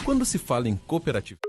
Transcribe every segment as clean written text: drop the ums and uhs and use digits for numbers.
Quando se fala em cooperativa,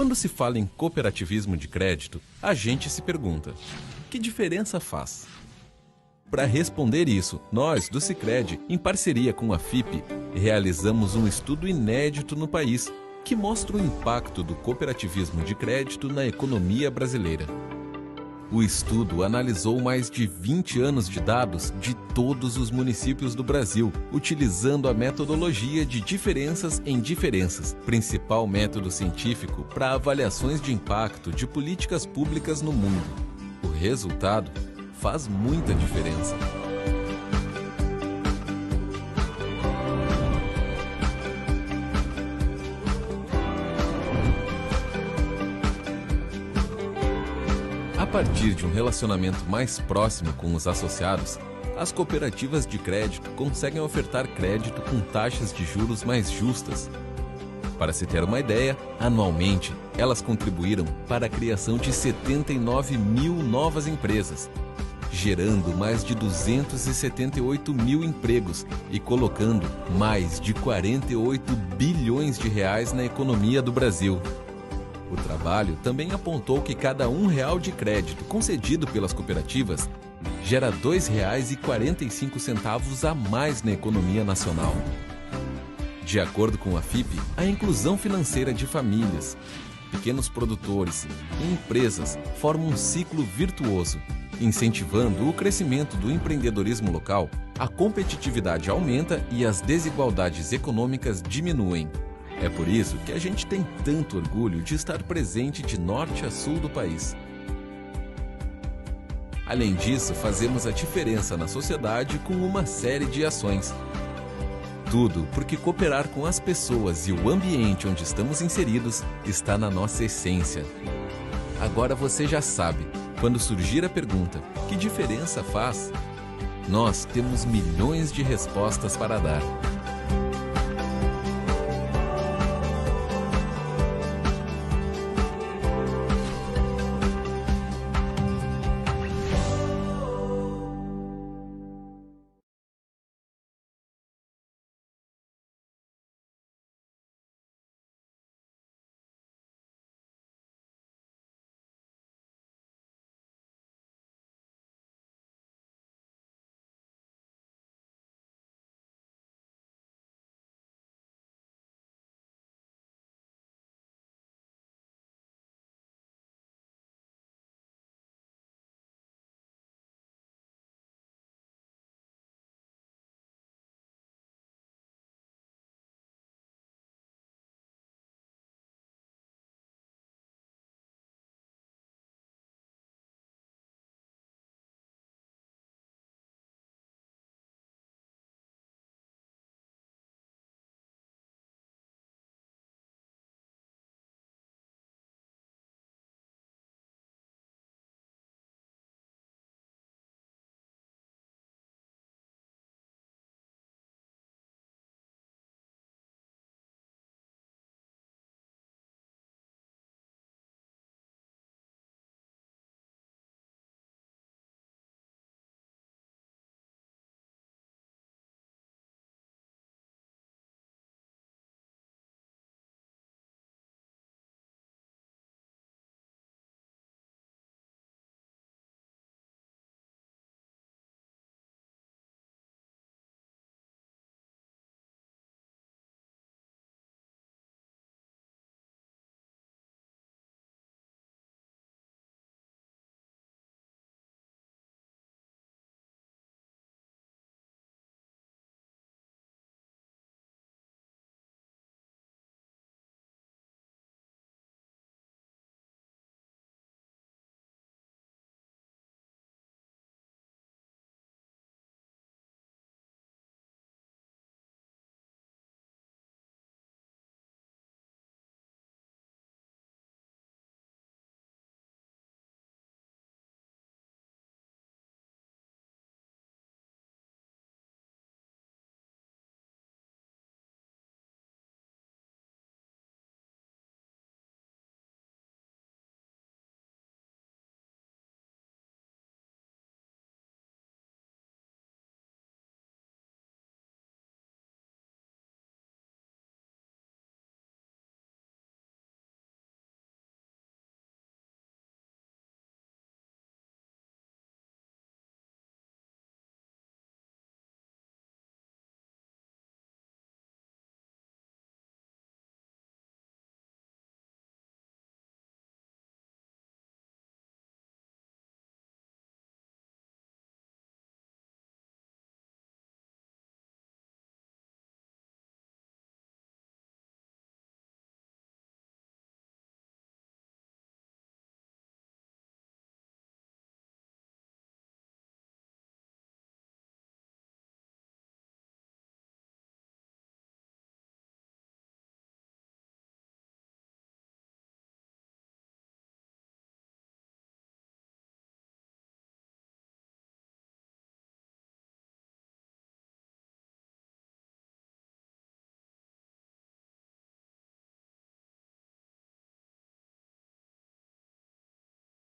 Quando se fala em cooperativismo de crédito, a gente se pergunta: que diferença faz? Para responder isso, nós, do Sicredi, em parceria com a FIP, realizamos um estudo inédito no país que mostra o impacto do cooperativismo de crédito na economia brasileira. O estudo analisou mais de 20 anos de dados de todos os municípios do Brasil, utilizando a metodologia de diferenças em diferenças, principal método científico para avaliações de impacto de políticas públicas no mundo. O resultado faz muita diferença. A partir de um relacionamento mais próximo com os associados, as cooperativas de crédito conseguem ofertar crédito com taxas de juros mais justas. Para se ter uma ideia, anualmente, elas contribuíram para a criação de 79 mil novas empresas, gerando mais de 278 mil empregos e colocando mais de 48 bilhões de reais na economia do Brasil. O trabalho também apontou que cada R$ 1 de crédito concedido pelas cooperativas gera R$ 2,45 a mais na economia nacional. De acordo com a FIP, a inclusão financeira de famílias, pequenos produtores e empresas forma um ciclo virtuoso, incentivando o crescimento do empreendedorismo local, a competitividade aumenta e as desigualdades econômicas diminuem. É por isso que a gente tem tanto orgulho de estar presente de norte a sul do país. Além disso, fazemos a diferença na sociedade com uma série de ações. Tudo porque cooperar com as pessoas e o ambiente onde estamos inseridos está na nossa essência. Agora você já sabe, quando surgir a pergunta, que diferença faz? Nós temos milhões de respostas para dar.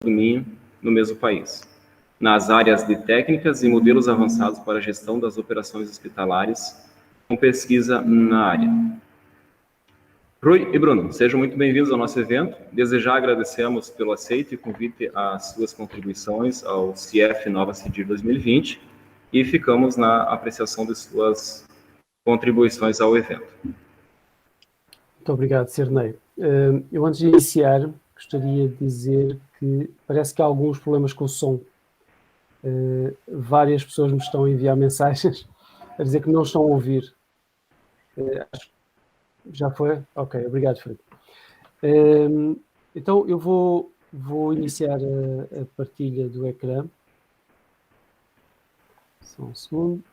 do Minho no mesmo país, nas áreas de técnicas e modelos avançados para a gestão das operações hospitalares, com pesquisa na área. Rui e Bruno, sejam muito bem-vindos ao nosso evento. Desde já agradecemos pelo aceito e convite às suas contribuições ao CIEF Nova CIDIR 2020 e ficamos na apreciação de suas contribuições ao evento. Muito obrigado, Cirnei. Eu, antes de iniciar, gostaria de dizer que parece que há alguns problemas com o som. Várias pessoas me estão a enviar mensagens a dizer que não estão a ouvir. Já foi? Ok, obrigado, Fred. Então, eu vou iniciar a partilha do ecrã. Só um segundo.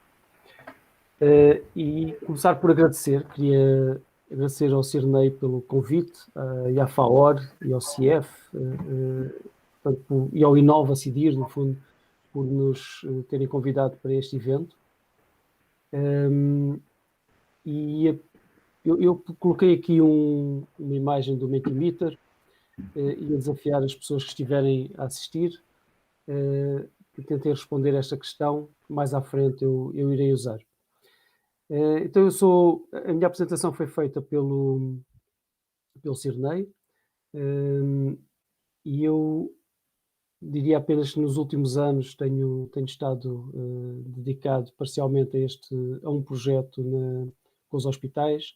E começar por agradecer. Queria agradecer ao Cirnei pelo convite, e à FAOR e ao CIEF, e ao Inova CIDIR, no fundo, por nos terem convidado para este evento. E eu coloquei aqui uma imagem do Mentimeter e a desafiar as pessoas que estiverem a assistir que tentem responder esta questão. Mais à frente eu irei usar. Então a minha apresentação foi feita pelo Cirnei, e eu diria apenas que nos últimos anos tenho estado dedicado parcialmente a um projeto com os hospitais,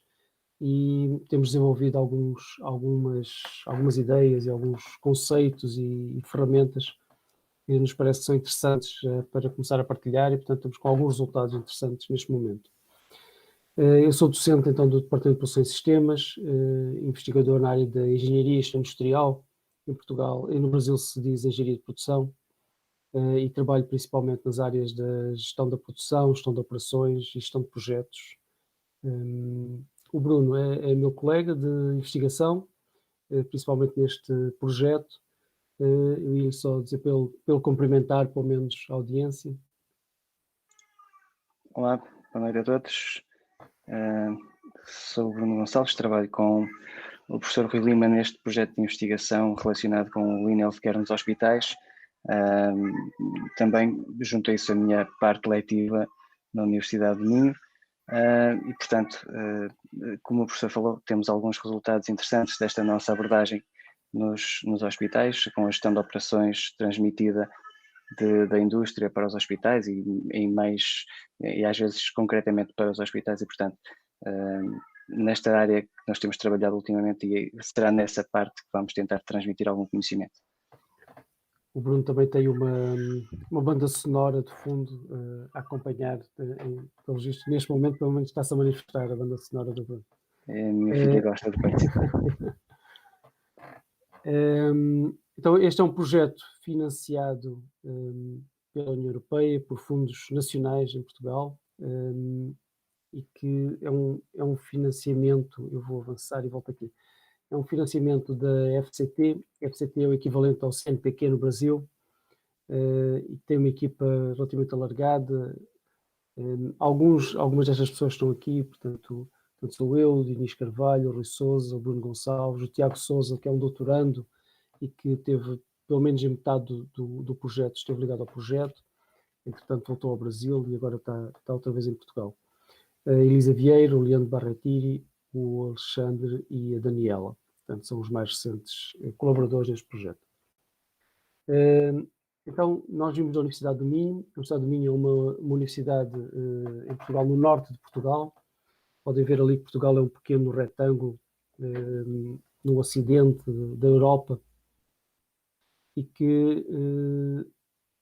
e temos desenvolvido algumas ideias e alguns conceitos e ferramentas que nos parece que são interessantes para começar a partilhar, e portanto estamos com alguns resultados interessantes neste momento. Eu sou docente então do Departamento de Produção e Sistemas, investigador na área da Engenharia e Gestão Industrial. Em Portugal e no Brasil se diz Engenharia de Produção, e trabalho principalmente nas áreas da gestão da produção, gestão de operações e gestão de projetos. O Bruno é meu colega de investigação, principalmente neste projeto. Eu ia só dizer pelo cumprimentar, pelo menos, a audiência. Olá, boa noite a todos. Sou o Bruno Gonçalves, trabalho com o professor Rui Lima neste projeto de investigação relacionado com o Lean Healthcare nos hospitais. Também juntei-se a minha parte letiva na Universidade de Minho. E, portanto, como o professor falou, temos alguns resultados interessantes desta nossa abordagem nos hospitais, com a gestão de operações transmitida da indústria para os hospitais e às vezes concretamente para os hospitais, e portanto nesta área que nós temos trabalhado ultimamente, e será nessa parte que vamos tentar transmitir algum conhecimento. O Bruno também tem uma banda sonora de fundo a acompanhar, pelo visto, neste momento pelo menos está-se a manifestar a banda sonora do Bruno. A minha filha gosta de participar. Então, este é um projeto financiado pela União Europeia, por fundos nacionais em Portugal, e que é um financiamento, eu vou avançar e volto aqui, é um financiamento da FCT. A FCT é o equivalente ao CNPq no Brasil, e tem uma equipa relativamente alargada. Algumas destas pessoas estão aqui, portanto sou eu, o Dinis Carvalho, o Rui Sousa, o Bruno Gonçalves, o Tiago Sousa, que é um doutorando e que teve, pelo menos em metade do projeto, esteve ligado ao projeto, entretanto voltou ao Brasil e agora está outra vez em Portugal. A Elisa Vieira, o Leandro Barretiri, o Alexandre e a Daniela, portanto são os mais recentes colaboradores deste projeto. Então, nós vimos da Universidade do Minho. A Universidade do Minho é uma universidade em Portugal, no norte de Portugal. Podem ver ali que Portugal é um pequeno retângulo no ocidente da Europa, e que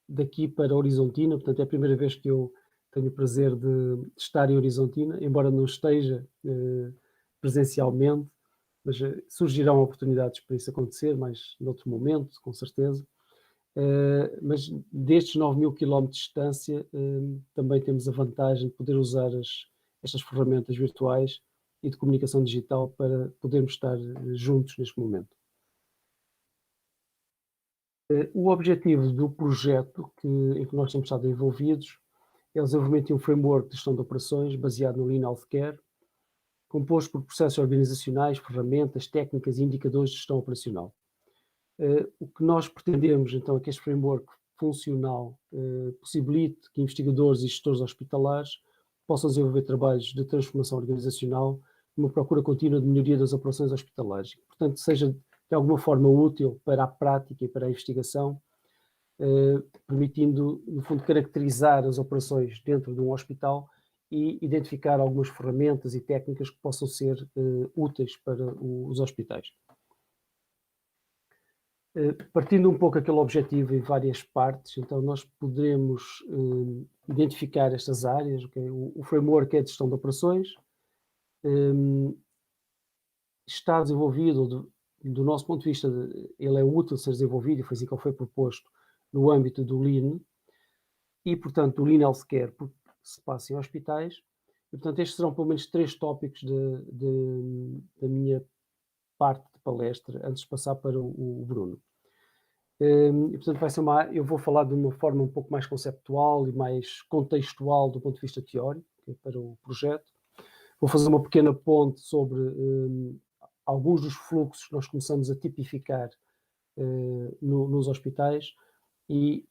daqui para Horizontina, portanto é a primeira vez que eu tenho o prazer de estar em Horizontina, embora não esteja presencialmente, mas surgirão oportunidades para isso acontecer, mas noutro momento, com certeza. Mas destes 9.000 km de distância, também temos a vantagem de poder usar estas ferramentas virtuais e de comunicação digital para podermos estar juntos neste momento. O objetivo do projeto em que nós temos estado envolvidos é o desenvolvimento de um framework de gestão de operações baseado no Lean Healthcare, composto por processos organizacionais, ferramentas, técnicas e indicadores de gestão operacional. O que nós pretendemos, então, é que este framework funcional possibilite que investigadores e gestores hospitalares possam desenvolver trabalhos de transformação organizacional numa procura contínua de melhoria das operações hospitalares. Portanto, seja de alguma forma útil para a prática e para a investigação, permitindo, no fundo, caracterizar as operações dentro de um hospital e identificar algumas ferramentas e técnicas que possam ser úteis para os hospitais. Partindo um pouco aquele objetivo em várias partes, então nós poderemos identificar estas áreas. Okay? O framework é de gestão de operações, está desenvolvido, do nosso ponto de vista, ele é útil ser desenvolvido, e foi assim que ele foi proposto, no âmbito do Lean, e portanto do Lean Healthcare, porque se passa em hospitais, e portanto estes serão pelo menos 3 tópicos da minha parte de palestra, antes de passar para o Bruno. E, portanto, eu vou falar de uma forma um pouco mais conceptual e mais contextual do ponto de vista teórico, para o projeto. Vou fazer uma pequena ponte sobre alguns dos fluxos que nós começamos a tipificar nos hospitais e,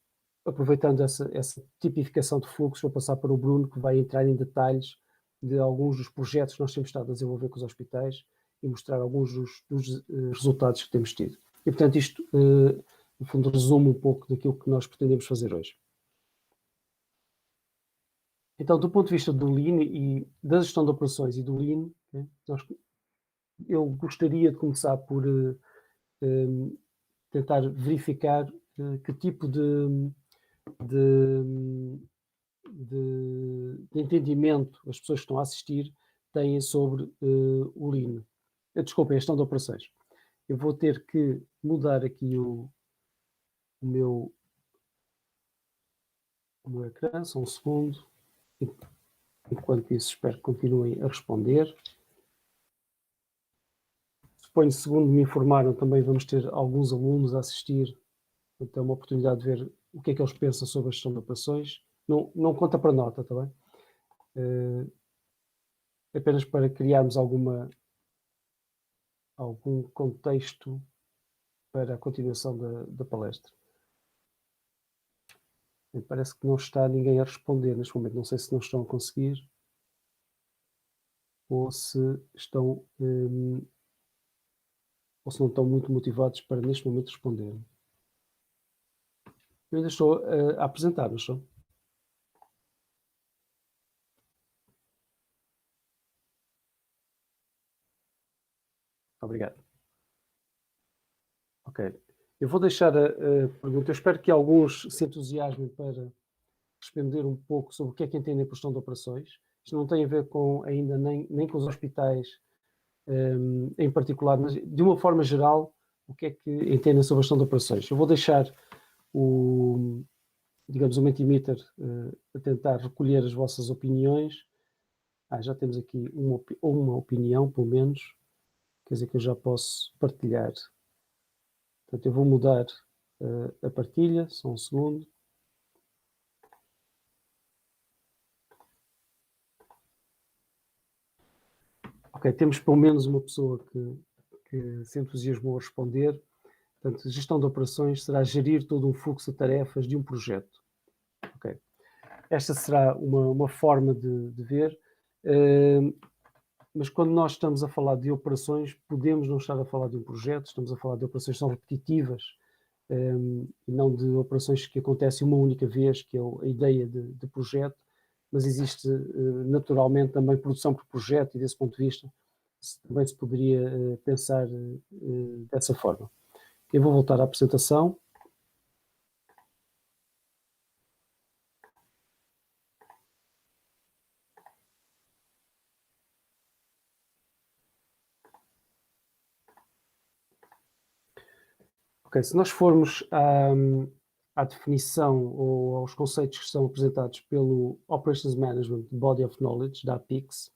aproveitando essa tipificação de fluxos, vou passar para o Bruno, que vai entrar em detalhes de alguns dos projetos que nós temos estado a desenvolver com os hospitais e mostrar alguns dos resultados que temos tido. E, portanto, isto, no fundo, resume um pouco daquilo que nós pretendemos fazer hoje. Então, do ponto de vista do Lean e da gestão de operações e do Lean, eu gostaria de começar por tentar verificar que tipo de entendimento as pessoas que estão a assistir têm sobre o Lean. Desculpem, a gestão de operações. Eu vou ter que mudar aqui o meu ecrã, só um segundo. Enquanto isso, espero que continuem a responder. Suponho, segundo me informaram, também vamos ter alguns alunos a assistir. Então, é uma oportunidade de ver o que é que eles pensam sobre a gestão de operações. Não conta para nota, está bem? Apenas para criarmos algum contexto para a continuação da palestra. Parece que não está ninguém a responder neste momento. Não sei se não estão a conseguir ou se estão ou se não estão muito motivados para neste momento responder. Eu ainda estou a apresentar, não estou? Obrigado. Ok. Eu vou deixar a pergunta. Eu espero que alguns se entusiasmem para responder um pouco sobre o que é que entendem por gestão de operações. Isto não tem a ver ainda nem com os hospitais em particular, mas de uma forma geral, o que é que entendem sobre a gestão de operações. Eu vou deixar o Mentimeter a tentar recolher as vossas opiniões. Já temos aqui uma opinião, pelo menos. Quer dizer que eu já posso partilhar. Portanto, eu vou mudar a partilha, só um segundo. Ok, temos pelo menos uma pessoa que se entusiasmou a responder. Portanto, gestão de operações será gerir todo um fluxo de tarefas de um projeto. Ok. Esta será uma forma de ver, mas quando nós estamos a falar de operações, podemos não estar a falar de um projeto, estamos a falar de operações que são repetitivas, e não de operações que acontecem uma única vez, que é a ideia de projeto, mas existe naturalmente também produção por projeto, e desse ponto de vista também se poderia pensar dessa forma. Eu vou voltar à apresentação. Ok, se nós formos à definição ou aos conceitos que são apresentados pelo Operations Management Body of Knowledge, da APIX,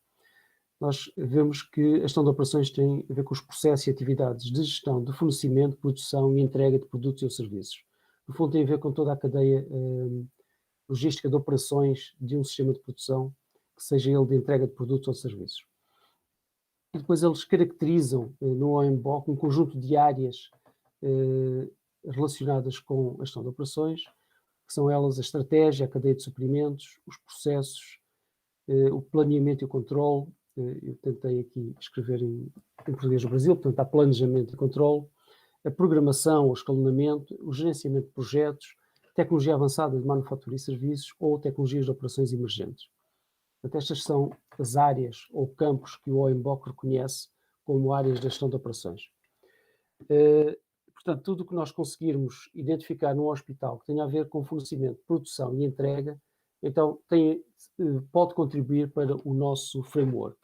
nós vemos que a gestão de operações tem a ver com os processos e atividades de gestão, de fornecimento, produção e entrega de produtos ou serviços. No fundo, tem a ver com toda a cadeia logística de operações de um sistema de produção, que seja ele de entrega de produtos ou serviços. E depois eles caracterizam no OMBOK um conjunto de áreas relacionadas com a gestão de operações, que são elas a estratégia, a cadeia de suprimentos, os processos, o planeamento e o controle. Eu tentei aqui escrever em português do Brasil, portanto há planejamento e controle, a programação, o escalonamento, o gerenciamento de projetos, tecnologia avançada de manufatura e serviços ou tecnologias de operações emergentes. Portanto, estas são as áreas ou campos que o OMBOK reconhece como áreas da gestão de operações. Portanto, tudo o que nós conseguirmos identificar num hospital que tenha a ver com fornecimento, produção e entrega, então pode contribuir para o nosso framework.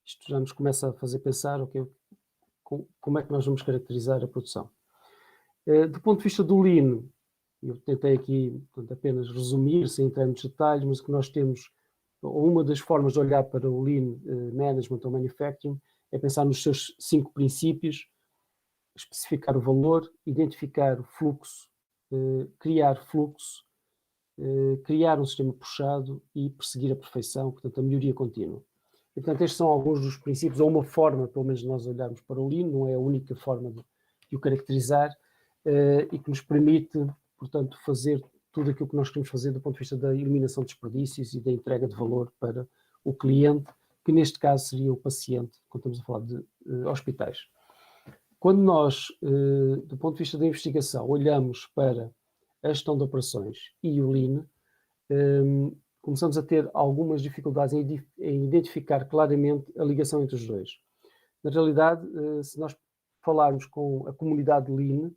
Isto já nos começa a fazer pensar, okay, como é que nós vamos caracterizar a produção. Do ponto de vista do Lean, eu tentei aqui, portanto, apenas resumir, sem entrar nos detalhes, mas o que nós temos, ou uma das formas de olhar para o Lean Management ou Manufacturing, é pensar nos seus 5 princípios: especificar o valor, identificar o fluxo, criar fluxo, criar um sistema puxado e perseguir a perfeição, portanto, a melhoria contínua. E, portanto, estes são alguns dos princípios, ou uma forma, pelo menos, de nós olharmos para o Lean, não é a única forma de o caracterizar, e que nos permite, portanto, fazer tudo aquilo que nós queremos fazer do ponto de vista da eliminação de desperdícios e da entrega de valor para o cliente, que neste caso seria o paciente, quando estamos a falar de hospitais. Quando nós, do ponto de vista da investigação, olhamos para a gestão de operações e o Lean, começamos a ter algumas dificuldades em identificar claramente a ligação entre os dois. Na realidade, se nós falarmos com a comunidade Lean,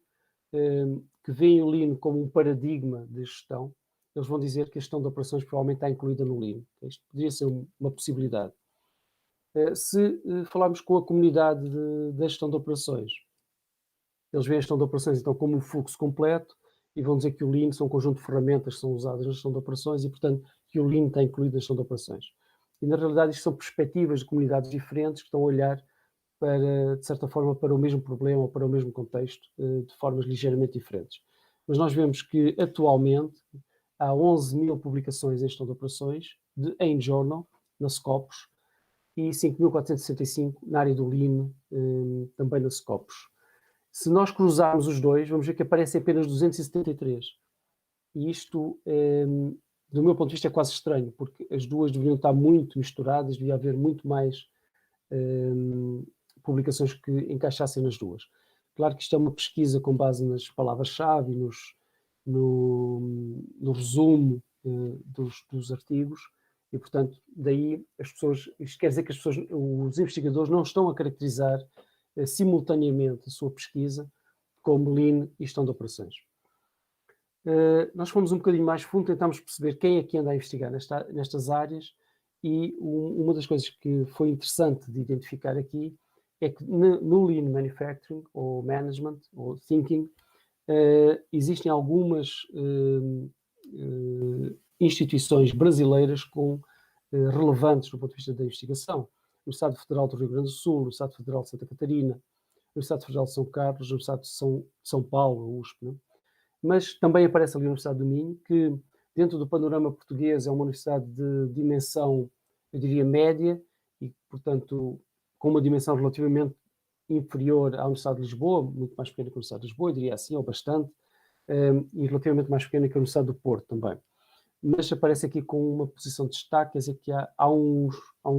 que veem o Lean como um paradigma de gestão, eles vão dizer que a gestão de operações provavelmente está incluída no Lean. Isto poderia ser uma possibilidade. Se falarmos com a comunidade da gestão de operações, eles veem a gestão de operações então como um fluxo completo e vão dizer que o Lean são um conjunto de ferramentas que são usadas na gestão de operações e, portanto, que o Lean está incluído na gestão de operações. E, na realidade, isto são perspectivas de comunidades diferentes que estão a olhar para, de certa forma, para o mesmo problema ou para o mesmo contexto, de formas ligeiramente diferentes. Mas nós vemos que, atualmente, há 11.000 publicações em gestão de operações, em Journal, na Scopus, e 5.465 na área do Lean, também na Scopus. Se nós cruzarmos os dois, vamos ver que aparecem apenas 273. E isto, do meu ponto de vista, é quase estranho, porque as duas deveriam estar muito misturadas, devia haver muito mais publicações que encaixassem nas duas. Claro que isto é uma pesquisa com base nas palavras-chave, no resumo dos artigos, e, portanto, daí as pessoas, isto quer dizer que os investigadores não estão a caracterizar simultaneamente a sua pesquisa como Lean e gestão de operações. Nós fomos um bocadinho mais fundo, tentámos perceber quem é que anda a investigar nestas áreas, e uma das coisas que foi interessante de identificar aqui é que no Lean Manufacturing, ou Management, ou Thinking, existem algumas instituições brasileiras relevantes do ponto de vista da investigação. No Estado Federal do Rio Grande do Sul, no Estado Federal de Santa Catarina, no Estado Federal de São Carlos, no Estado de São Paulo, USP, né? Mas também aparece ali a Universidade do Minho, que dentro do panorama português é uma universidade de dimensão, eu diria, média, e, portanto, com uma dimensão relativamente inferior à Universidade de Lisboa, muito mais pequena que a Universidade de Lisboa, eu diria assim, ou bastante, e relativamente mais pequena que a Universidade do Porto também. Mas aparece aqui com uma posição de destaque, quer dizer que há um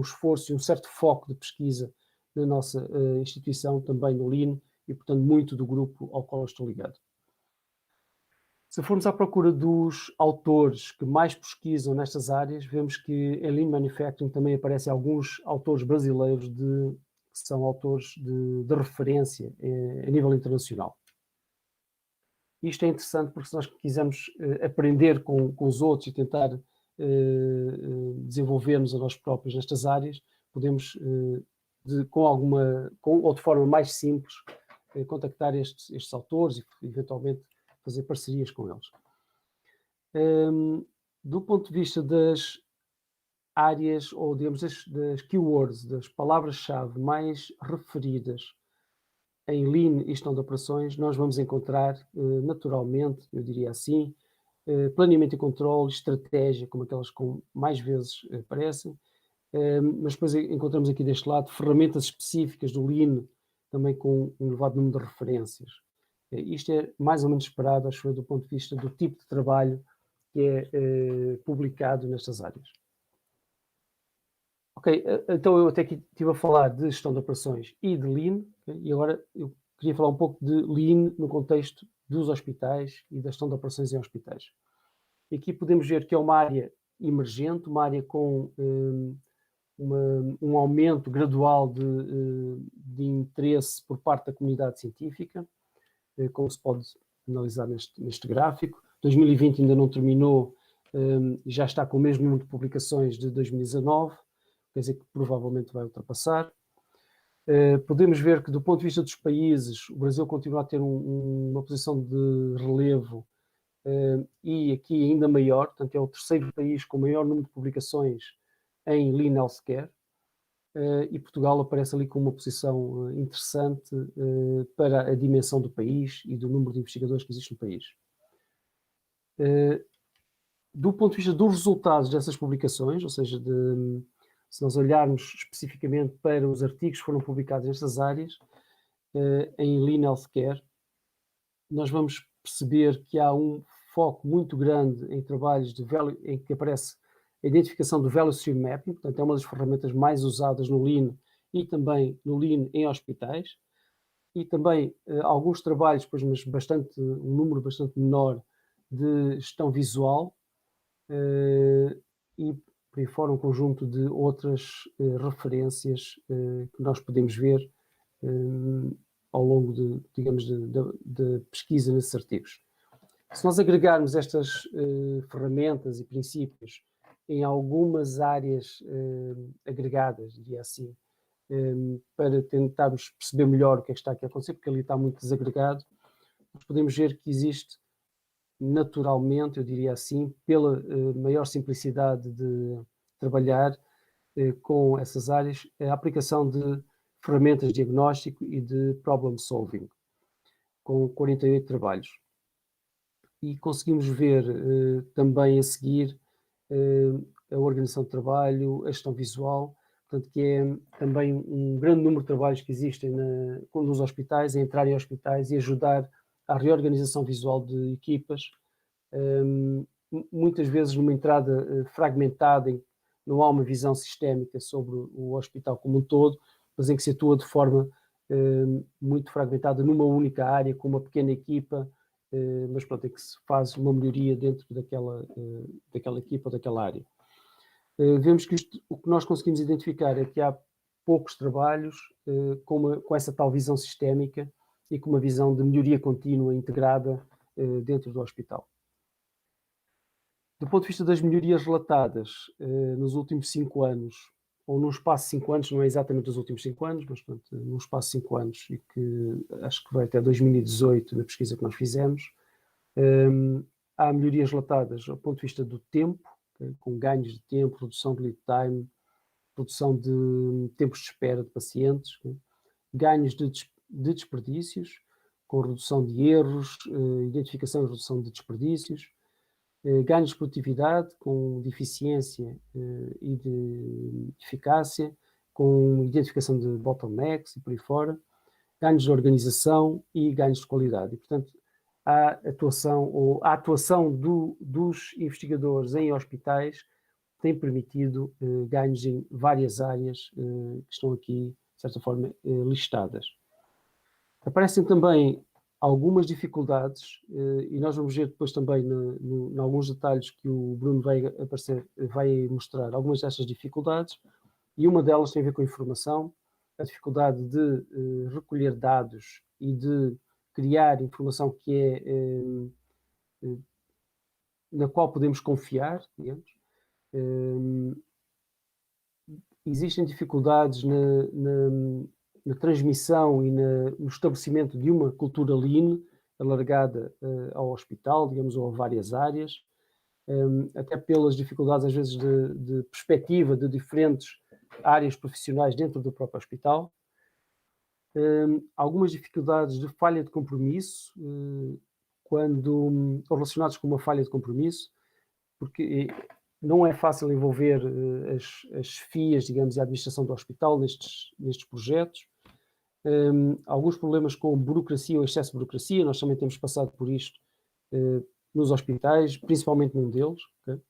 esforço e um certo foco de pesquisa na nossa instituição, também no Lean, e, portanto, muito do grupo ao qual eu estou ligado. Se formos à procura dos autores que mais pesquisam nestas áreas, vemos que em Lean Manufacturing também aparecem alguns autores brasileiros que são autores de referência a nível internacional. Isto é interessante porque se nós quisermos aprender com os outros e tentar desenvolver-nos a nós próprios nestas áreas, podemos, ou de forma mais simples, contactar estes autores e eventualmente fazer parcerias com eles. Do ponto de vista das áreas, ou digamos das keywords, das palavras-chave mais referidas em Lean e gestão de operações, nós vamos encontrar naturalmente, eu diria assim, planeamento e controle, estratégia, como aquelas que mais vezes aparecem, mas depois encontramos aqui deste lado ferramentas específicas do Lean, também com um elevado número de referências. Isto é mais ou menos esperado, acho eu, do ponto de vista do tipo de trabalho que é publicado nestas áreas. Ok, então eu até aqui estive a falar de gestão de operações e de Lean, okay? E agora eu queria falar um pouco de Lean no contexto dos hospitais e da gestão de operações em hospitais. E aqui podemos ver que é uma área emergente, uma área com um aumento gradual de interesse por parte da comunidade científica, como se pode analisar neste gráfico. 2020 ainda não terminou e já está com o mesmo número de publicações de 2019, quer dizer que provavelmente vai ultrapassar. Podemos ver que, do ponto de vista dos países, o Brasil continua a ter uma posição de relevo e aqui ainda maior, portanto é o terceiro país com o maior número de publicações em Lean Healthcare, e Portugal aparece ali com uma posição interessante para a dimensão do país e do número de investigadores que existe no país. Do ponto de vista dos resultados dessas publicações, ou seja, se nós olharmos especificamente para os artigos que foram publicados nestas áreas, em Lean Healthcare, nós vamos perceber que há um foco muito grande em trabalhos em que aparece a identificação do Value Stream Mapping, portanto é uma das ferramentas mais usadas no Lean e também no Lean em hospitais, e também alguns trabalhos, pois, mas um número bastante menor de gestão visual, e por aí fora um conjunto de outras referências que nós podemos ver ao longo de pesquisa nesses artigos. Se nós agregarmos estas ferramentas e princípios em algumas áreas agregadas, diria assim, para tentarmos perceber melhor o que é que está aqui a acontecer, porque ali está muito desagregado, nós podemos ver que existe naturalmente, eu diria assim, pela maior simplicidade de trabalhar com essas áreas, a aplicação de ferramentas de diagnóstico e de problem solving, com 48 trabalhos. E conseguimos ver também a seguir a organização de trabalho, a gestão visual, portanto que é também um grande número de trabalhos que existem nos hospitais, a entrar em hospitais e ajudar à reorganização visual de equipas, muitas vezes numa entrada fragmentada, em que não há uma visão sistémica sobre o hospital como um todo, mas em que se atua de forma muito fragmentada numa única área, com uma pequena equipa, mas pronto, é que se faz uma melhoria dentro daquela equipa ou daquela área. Vemos que o que nós conseguimos identificar é que há poucos trabalhos com essa tal visão sistémica e com uma visão de melhoria contínua integrada dentro do hospital. Do ponto de vista das melhorias relatadas nos últimos 5 anos, ou num espaço de 5 anos, não é exatamente os últimos 5 anos, mas pronto, num espaço de 5 anos, e que acho que vai até 2018 na pesquisa que nós fizemos, há melhorias relatadas ao ponto de vista do tempo, com ganhos de tempo, redução de lead time, redução de tempos de espera de pacientes, ganhos de desperdícios, com redução de erros, identificação e redução de desperdícios, ganhos de produtividade, com de eficiência e de eficácia, com identificação de bottlenecks e por aí fora, ganhos de organização e ganhos de qualidade. E, portanto, a atuação dos investigadores em hospitais tem permitido ganhos em várias áreas que estão aqui, de certa forma, listadas. Aparecem também algumas dificuldades, e nós vamos ver depois também em alguns detalhes que o Bruno vai mostrar algumas destas dificuldades, e uma delas tem a ver com a informação, a dificuldade de recolher dados e de criar informação na qual podemos confiar, digamos. Existem dificuldades na transmissão e no estabelecimento de uma cultura Lean alargada ao hospital, digamos, ou a várias áreas, até pelas dificuldades, às vezes, de perspectiva de diferentes áreas profissionais dentro do próprio hospital. Algumas dificuldades de falha de compromisso, relacionados com uma falha de compromisso, porque não é fácil envolver as FIAs, digamos, e a administração do hospital nestes projetos. alguns problemas com burocracia ou excesso de burocracia, nós também temos passado por isto nos hospitais, principalmente num deles. Okay?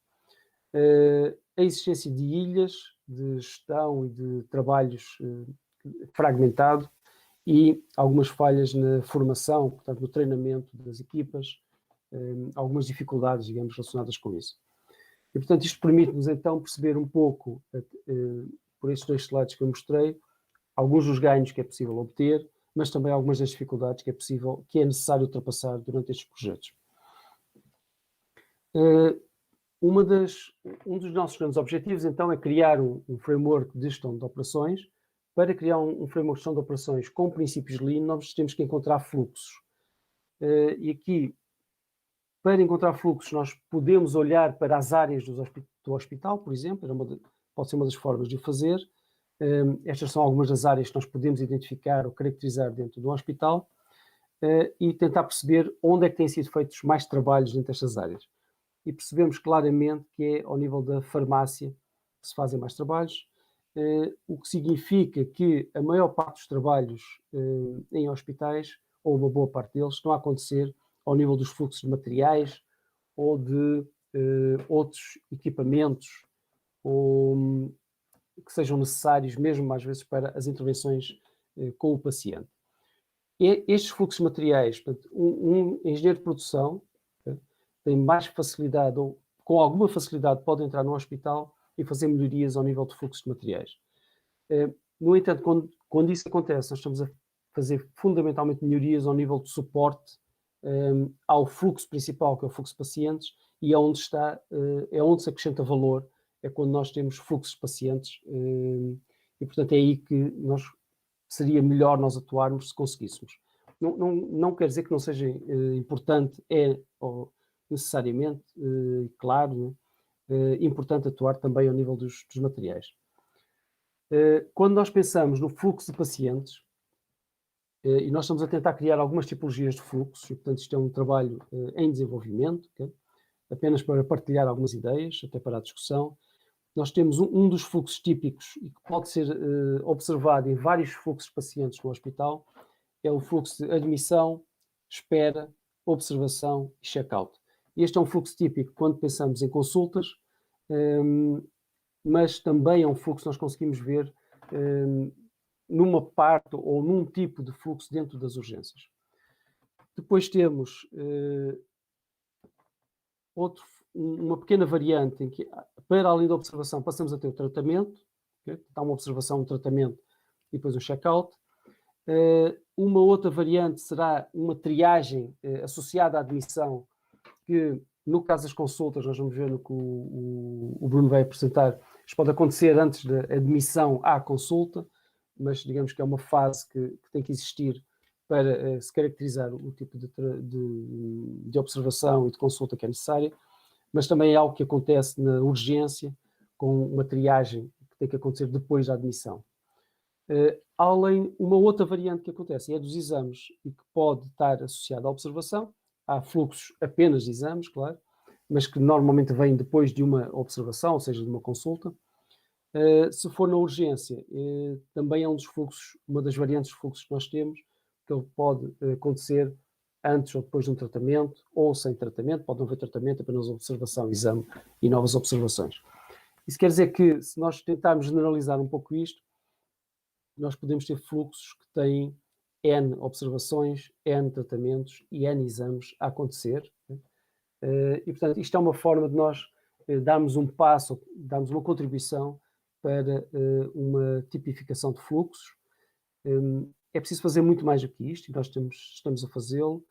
A existência de ilhas de gestão e de trabalhos fragmentado e algumas falhas na formação, portanto, no treinamento das equipas, algumas dificuldades, digamos, relacionadas com isso. E, portanto, isto permite-nos, então, perceber um pouco, por estes 2 slides que eu mostrei, alguns dos ganhos que é possível obter, mas também algumas das dificuldades que é necessário ultrapassar durante estes projetos. Um dos nossos grandes objetivos, então, é criar um framework de gestão de operações. Para criar um framework de gestão de operações com princípios Lean, nós temos que encontrar fluxos. E aqui, para encontrar fluxos, nós podemos olhar para as áreas do hospital, por exemplo, pode ser uma das formas de o fazer. Estas são algumas das áreas que nós podemos identificar ou caracterizar dentro do hospital e tentar perceber onde é que têm sido feitos mais trabalhos dentro destas áreas. E percebemos claramente que é ao nível da farmácia que se fazem mais trabalhos, o que significa que a maior parte dos trabalhos em hospitais, ou uma boa parte deles, estão a acontecer ao nível dos fluxos de materiais ou de outros equipamentos ou, que sejam necessários mesmo às vezes para as intervenções com o paciente. Estes fluxos de materiais, portanto, um engenheiro de produção tem mais facilidade, ou com alguma facilidade, pode entrar no hospital e fazer melhorias ao nível de fluxo de materiais. No entanto, quando isso acontece, nós estamos a fazer fundamentalmente melhorias ao nível de suporte ao fluxo principal, que é o fluxo de pacientes, e é onde se acrescenta valor, é quando nós temos fluxos de pacientes, e portanto é aí que seria melhor nós atuarmos se conseguíssemos. Não quer dizer que não seja importante, ou necessariamente, claro, importante atuar também ao nível dos materiais. Quando nós pensamos no fluxo de pacientes, e nós estamos a tentar criar algumas tipologias de fluxos, e portanto isto é um trabalho em desenvolvimento, okay? Apenas para partilhar algumas ideias, até para a discussão. Nós temos um dos fluxos típicos e que pode ser observado em vários fluxos de pacientes no hospital, é o fluxo de admissão, espera, observação e check-out. Este é um fluxo típico quando pensamos em consultas, mas também é um fluxo que nós conseguimos ver numa parte ou num tipo de fluxo dentro das urgências. Depois temos uma pequena variante em que, para além da observação, passamos a ter o tratamento, okay? Está uma observação, um tratamento e depois um check-out. Uma outra variante será uma triagem associada à admissão, que no caso das consultas, nós vamos ver no que o Bruno vai apresentar, isto pode acontecer antes da admissão à consulta, mas digamos que é uma fase que tem que existir para se caracterizar o tipo de observação e de consulta que é necessária, mas também é algo que acontece na urgência, com uma triagem que tem que acontecer depois da admissão. Além, uma outra variante que acontece é dos exames e que pode estar associada à observação. Há fluxos apenas de exames, claro, mas que normalmente vêm depois de uma observação, ou seja, de uma consulta. Se for na urgência, também é um dos fluxos, uma das variantes de fluxos que nós temos, que ele pode acontecer antes ou depois de um tratamento, ou sem tratamento, pode não haver tratamento, apenas observação, exame e novas observações. Isso quer dizer que, se nós tentarmos generalizar um pouco isto, nós podemos ter fluxos que têm N observações, N tratamentos e N exames a acontecer. E, portanto, isto é uma forma de nós darmos um passo, darmos uma contribuição para uma tipificação de fluxos. É preciso fazer muito mais do que isto, e nós estamos a fazê-lo,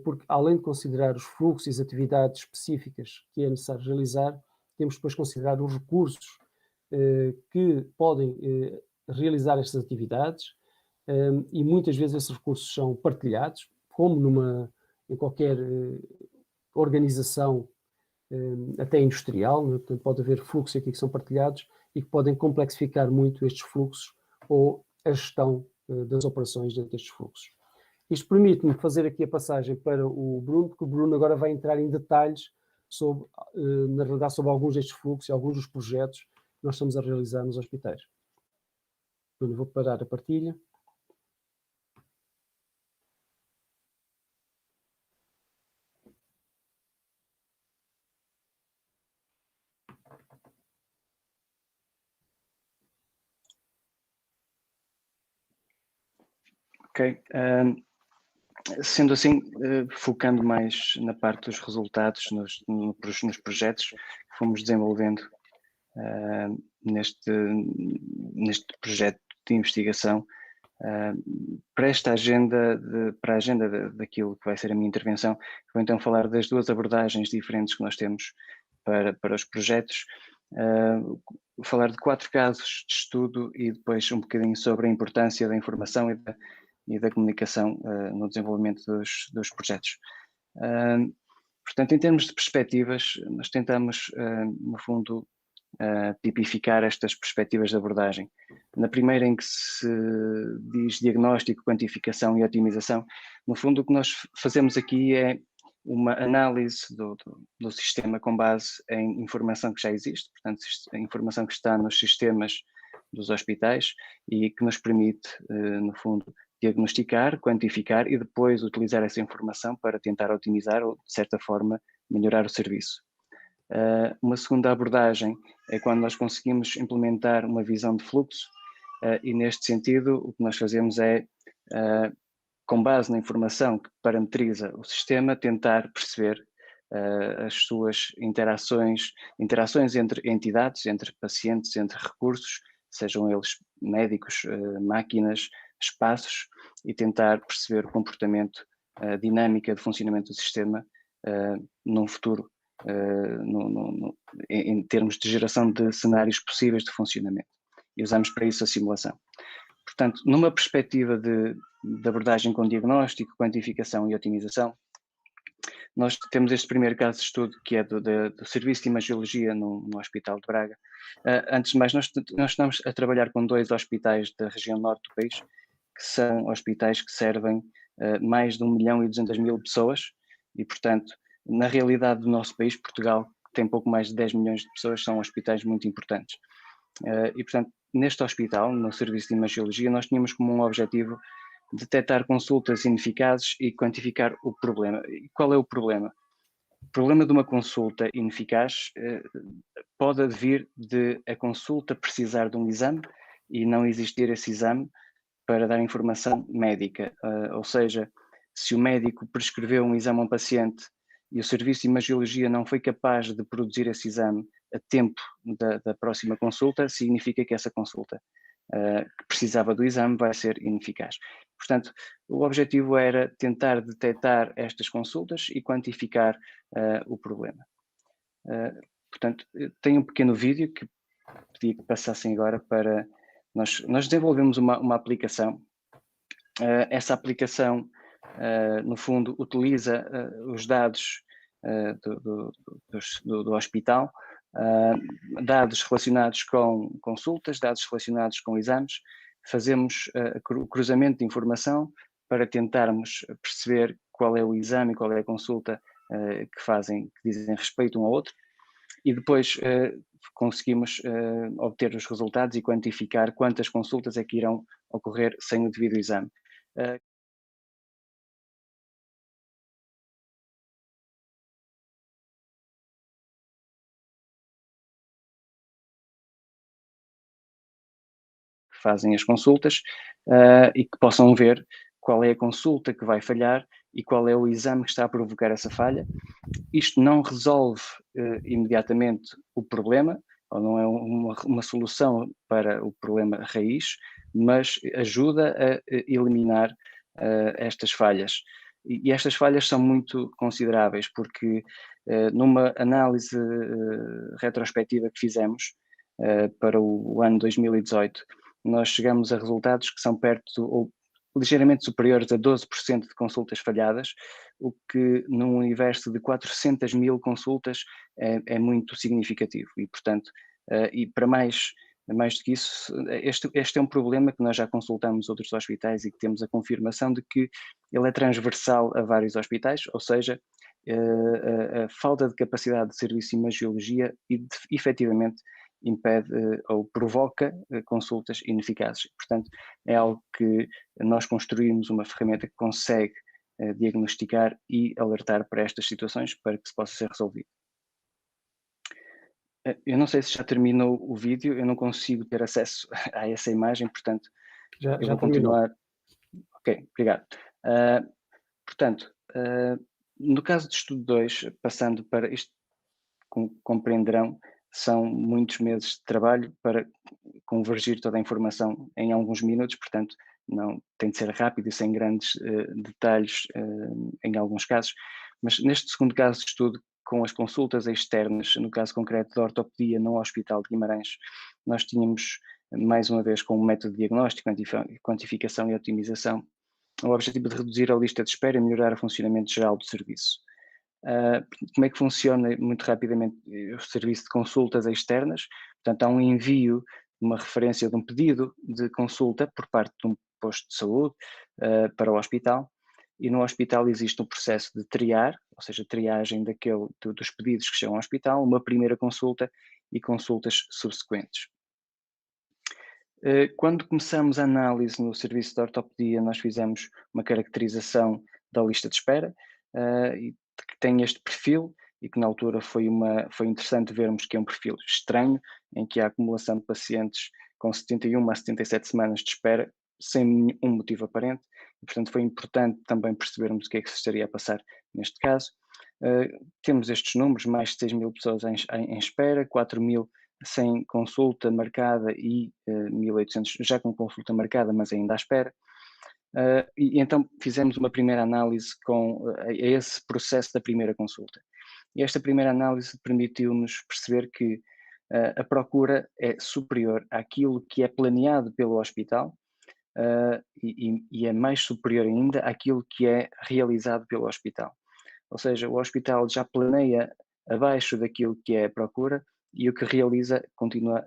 porque além de considerar os fluxos e as atividades específicas que é necessário realizar, temos depois de considerar os recursos que podem realizar estas atividades, e muitas vezes esses recursos são partilhados, como em qualquer organização até industrial, né? Portanto, pode haver fluxos aqui que são partilhados e que podem complexificar muito estes fluxos ou a gestão das operações dentro destes fluxos. Isto permite-me fazer aqui a passagem para o Bruno, porque o Bruno agora vai entrar em detalhes sobre, na realidade, sobre alguns destes fluxos e alguns dos projetos que nós estamos a realizar nos hospitais. Bruno, vou parar a partilha. Ok. Sendo assim, focando mais na parte dos resultados, nos projetos que fomos desenvolvendo neste projeto de investigação, para esta agenda, para a agenda daquilo que vai ser a minha intervenção, vou então falar das duas abordagens diferentes que nós temos para os projetos, falar de 4 casos de estudo e depois um bocadinho sobre a importância da informação e da comunicação no desenvolvimento dos projetos. Portanto, em termos de perspectivas, nós tentamos, no fundo, tipificar estas perspectivas de abordagem. Na primeira, em que se diz diagnóstico, quantificação e otimização, no fundo o que nós fazemos aqui é uma análise do sistema com base em informação que já existe, portanto, a informação que está nos sistemas dos hospitais e que nos permite, no fundo, diagnosticar, quantificar e depois utilizar essa informação para tentar otimizar ou, de certa forma, melhorar o serviço. Uma segunda abordagem é quando nós conseguimos implementar uma visão de fluxo e, neste sentido, o que nós fazemos é, com base na informação que parametriza o sistema, tentar perceber as suas interações entre entidades, entre pacientes, entre recursos, sejam eles médicos, máquinas, espaços, e tentar perceber o comportamento, a dinâmica de funcionamento do sistema num futuro, em termos de geração de cenários possíveis de funcionamento. E usamos para isso a simulação. Portanto, numa perspectiva de abordagem com diagnóstico, quantificação e otimização, nós temos este primeiro caso de estudo que é do Serviço de Imagiologia no Hospital de Braga. Antes de mais, nós estamos a trabalhar com 2 hospitais da região norte do país, que são hospitais que servem mais de 1.200.000 pessoas e, portanto, na realidade do nosso país, Portugal, que tem pouco mais de 10 milhões de pessoas, são hospitais muito importantes. E, portanto, neste hospital, no Serviço de Imagiologia, nós tínhamos como um objetivo detectar consultas ineficazes e quantificar o problema. E qual é o problema? O problema de uma consulta ineficaz pode advir de a consulta precisar de um exame e não existir esse exame para dar informação médica. Ou seja, se o médico prescreveu um exame a um paciente e o Serviço de Imagiologia não foi capaz de produzir esse exame a tempo da próxima consulta, significa que essa consulta que precisava do exame vai ser ineficaz. Portanto, o objetivo era tentar detectar estas consultas e quantificar o problema. Portanto, tenho um pequeno vídeo que pedi que passassem agora para... Nós desenvolvemos uma aplicação. Essa aplicação, no fundo, utiliza os dados do hospital, dados relacionados com consultas, dados relacionados com exames. Fazemos o cruzamento de informação para tentarmos perceber qual é o exame e qual é a consulta que dizem respeito um ao outro, e depois conseguimos obter os resultados e quantificar quantas consultas é que irão ocorrer sem o devido exame. Que fazem as consultas e que possam ver qual é a consulta que vai falhar e qual é o exame que está a provocar essa falha. Isto não resolve imediatamente o problema, ou não é uma solução para o problema raiz, mas ajuda a eliminar estas falhas. E estas falhas são muito consideráveis, porque numa análise retrospectiva que fizemos para o ano 2018, nós chegamos a resultados que são perto ou ligeiramente superiores a 12% de consultas falhadas, o que num universo de 400.000 consultas é muito significativo e, portanto, e para mais do que isso, este é um problema que nós já consultamos outros hospitais e que temos a confirmação de que ele é transversal a vários hospitais, ou seja, a falta de capacidade de serviço de imagiologia efetivamente impede ou provoca consultas ineficazes. Portanto, é algo que nós construímos uma ferramenta que consegue diagnosticar e alertar para estas situações para que se possa ser resolvido. Eu não sei se já terminou o vídeo, eu não consigo ter acesso a essa imagem, portanto, Já eu vou terminou. continuar. Ok, obrigado. Portanto, no caso de estudo 2, passando para isto, compreenderão, são muitos meses de trabalho para convergir toda a informação em alguns minutos, portanto, não tem de ser rápido e sem grandes detalhes em alguns casos, mas neste segundo caso de estudo, com as consultas externas, no caso concreto da ortopedia no Hospital de Guimarães, nós tínhamos, mais uma vez, com um método de diagnóstico, quantificação e otimização, o objetivo de reduzir a lista de espera e melhorar o funcionamento geral do serviço. Como é que funciona muito rapidamente o serviço de consultas externas? Portanto, há um envio, uma referência de um pedido de consulta por parte de um posto de saúde para o hospital, e no hospital existe um processo de triar, ou seja, triagem dos pedidos que chegam ao hospital, uma primeira consulta e consultas subsequentes. Quando começamos a análise no serviço de ortopedia, nós fizemos uma caracterização da lista de espera, que tem este perfil, e que na altura foi interessante vermos que é um perfil estranho, em que há acumulação de pacientes com 71 a 77 semanas de espera, sem nenhum motivo aparente, e portanto foi importante também percebermos o que é que se estaria a passar neste caso. Temos estes números, mais de 6.000 pessoas em espera, 4.000 sem consulta marcada e 1.800 já com consulta marcada, mas ainda à espera. E então fizemos uma primeira análise com esse processo da primeira consulta. E esta primeira análise permitiu-nos perceber que a procura é superior àquilo que é planeado pelo hospital e é mais superior ainda àquilo que é realizado pelo hospital. Ou seja, o hospital já planeia abaixo daquilo que é a procura e o que realiza continua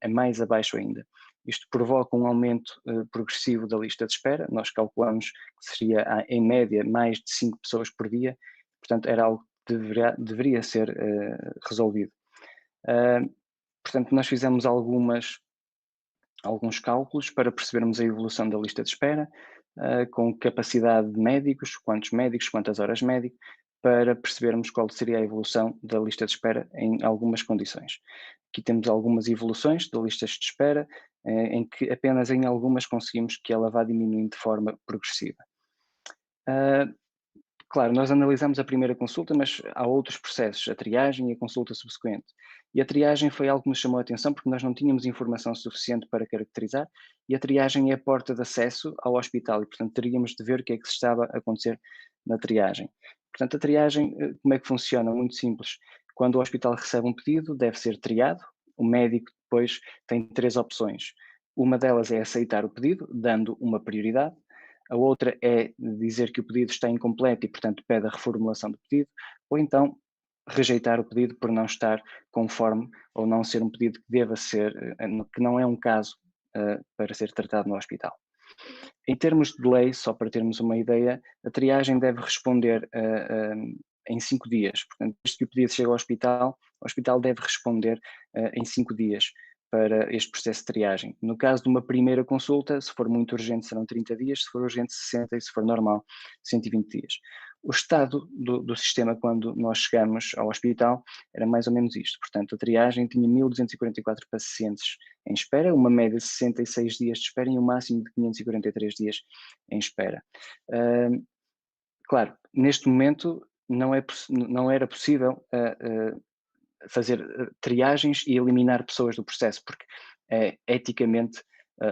mais abaixo ainda. Isto provoca um aumento progressivo da lista de espera. Nós calculamos que seria, em média, mais de 5 pessoas por dia. Portanto, era algo que deveria ser resolvido. Portanto, nós fizemos alguns cálculos para percebermos a evolução da lista de espera, com capacidade de médicos, quantas horas médico, para percebermos qual seria a evolução da lista de espera em algumas condições. Aqui temos algumas evoluções de listas de espera, em que apenas em algumas conseguimos que ela vá diminuindo de forma progressiva. Claro, nós analisamos a primeira consulta, mas há outros processos, a triagem e a consulta subsequente. E a triagem foi algo que nos chamou a atenção porque nós não tínhamos informação suficiente para caracterizar, e a triagem é a porta de acesso ao hospital e, portanto, teríamos de ver o que é que se estava a acontecer na triagem. Portanto, a triagem, como é que funciona? Muito simples. Quando o hospital recebe um pedido, deve ser triado. O médico depois tem 3 opções. Uma delas é aceitar o pedido, dando uma prioridade. A outra é dizer que o pedido está incompleto e, portanto, pede a reformulação do pedido, ou então rejeitar o pedido por não estar conforme ou não ser um pedido que deva ser, que não é um caso para ser tratado no hospital. Em termos de lei, só para termos uma ideia, a triagem deve responder em 5 dias. Portanto, desde que o pedido chega ao o hospital deve responder em 5 dias para este processo de triagem. No caso de uma primeira consulta, se for muito urgente serão 30 dias, se for urgente 60 e se for normal 120 dias. O estado do sistema quando nós chegamos ao hospital era mais ou menos isto. Portanto, a triagem tinha 1.244 pacientes em espera, uma média de 66 dias de espera e um máximo de 543 dias em espera. Claro, neste momento não era possível fazer triagens e eliminar pessoas do processo, porque é eticamente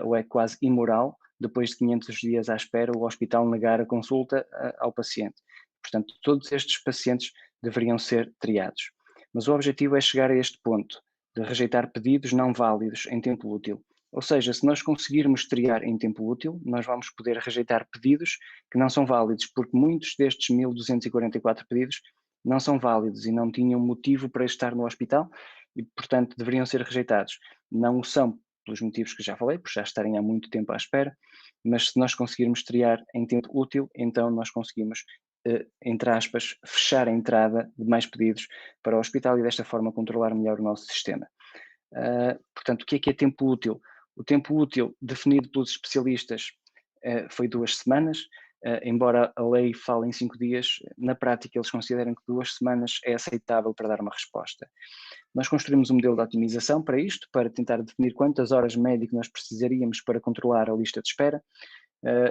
ou é quase imoral, depois de 500 dias à espera, o hospital negar a consulta ao paciente. Portanto, todos estes pacientes deveriam ser triados. Mas o objetivo é chegar a este ponto, de rejeitar pedidos não válidos em tempo útil. Ou seja, se nós conseguirmos triar em tempo útil, nós vamos poder rejeitar pedidos que não são válidos, porque muitos destes 1.244 pedidos não são válidos e não tinham motivo para estar no hospital e, portanto, deveriam ser rejeitados. Não o são pelos motivos que já falei, por já estarem há muito tempo à espera, mas se nós conseguirmos triar em tempo útil, então nós conseguimos, entre aspas, fechar a entrada de mais pedidos para o hospital e desta forma controlar melhor o nosso sistema. Portanto, o que é tempo útil? O tempo útil definido pelos especialistas foi 2 semanas, embora a lei fale em 5 dias, na prática eles consideram que 2 semanas é aceitável para dar uma resposta. Nós construímos um modelo de otimização para isto, para tentar definir quantas horas médico nós precisaríamos para controlar a lista de espera.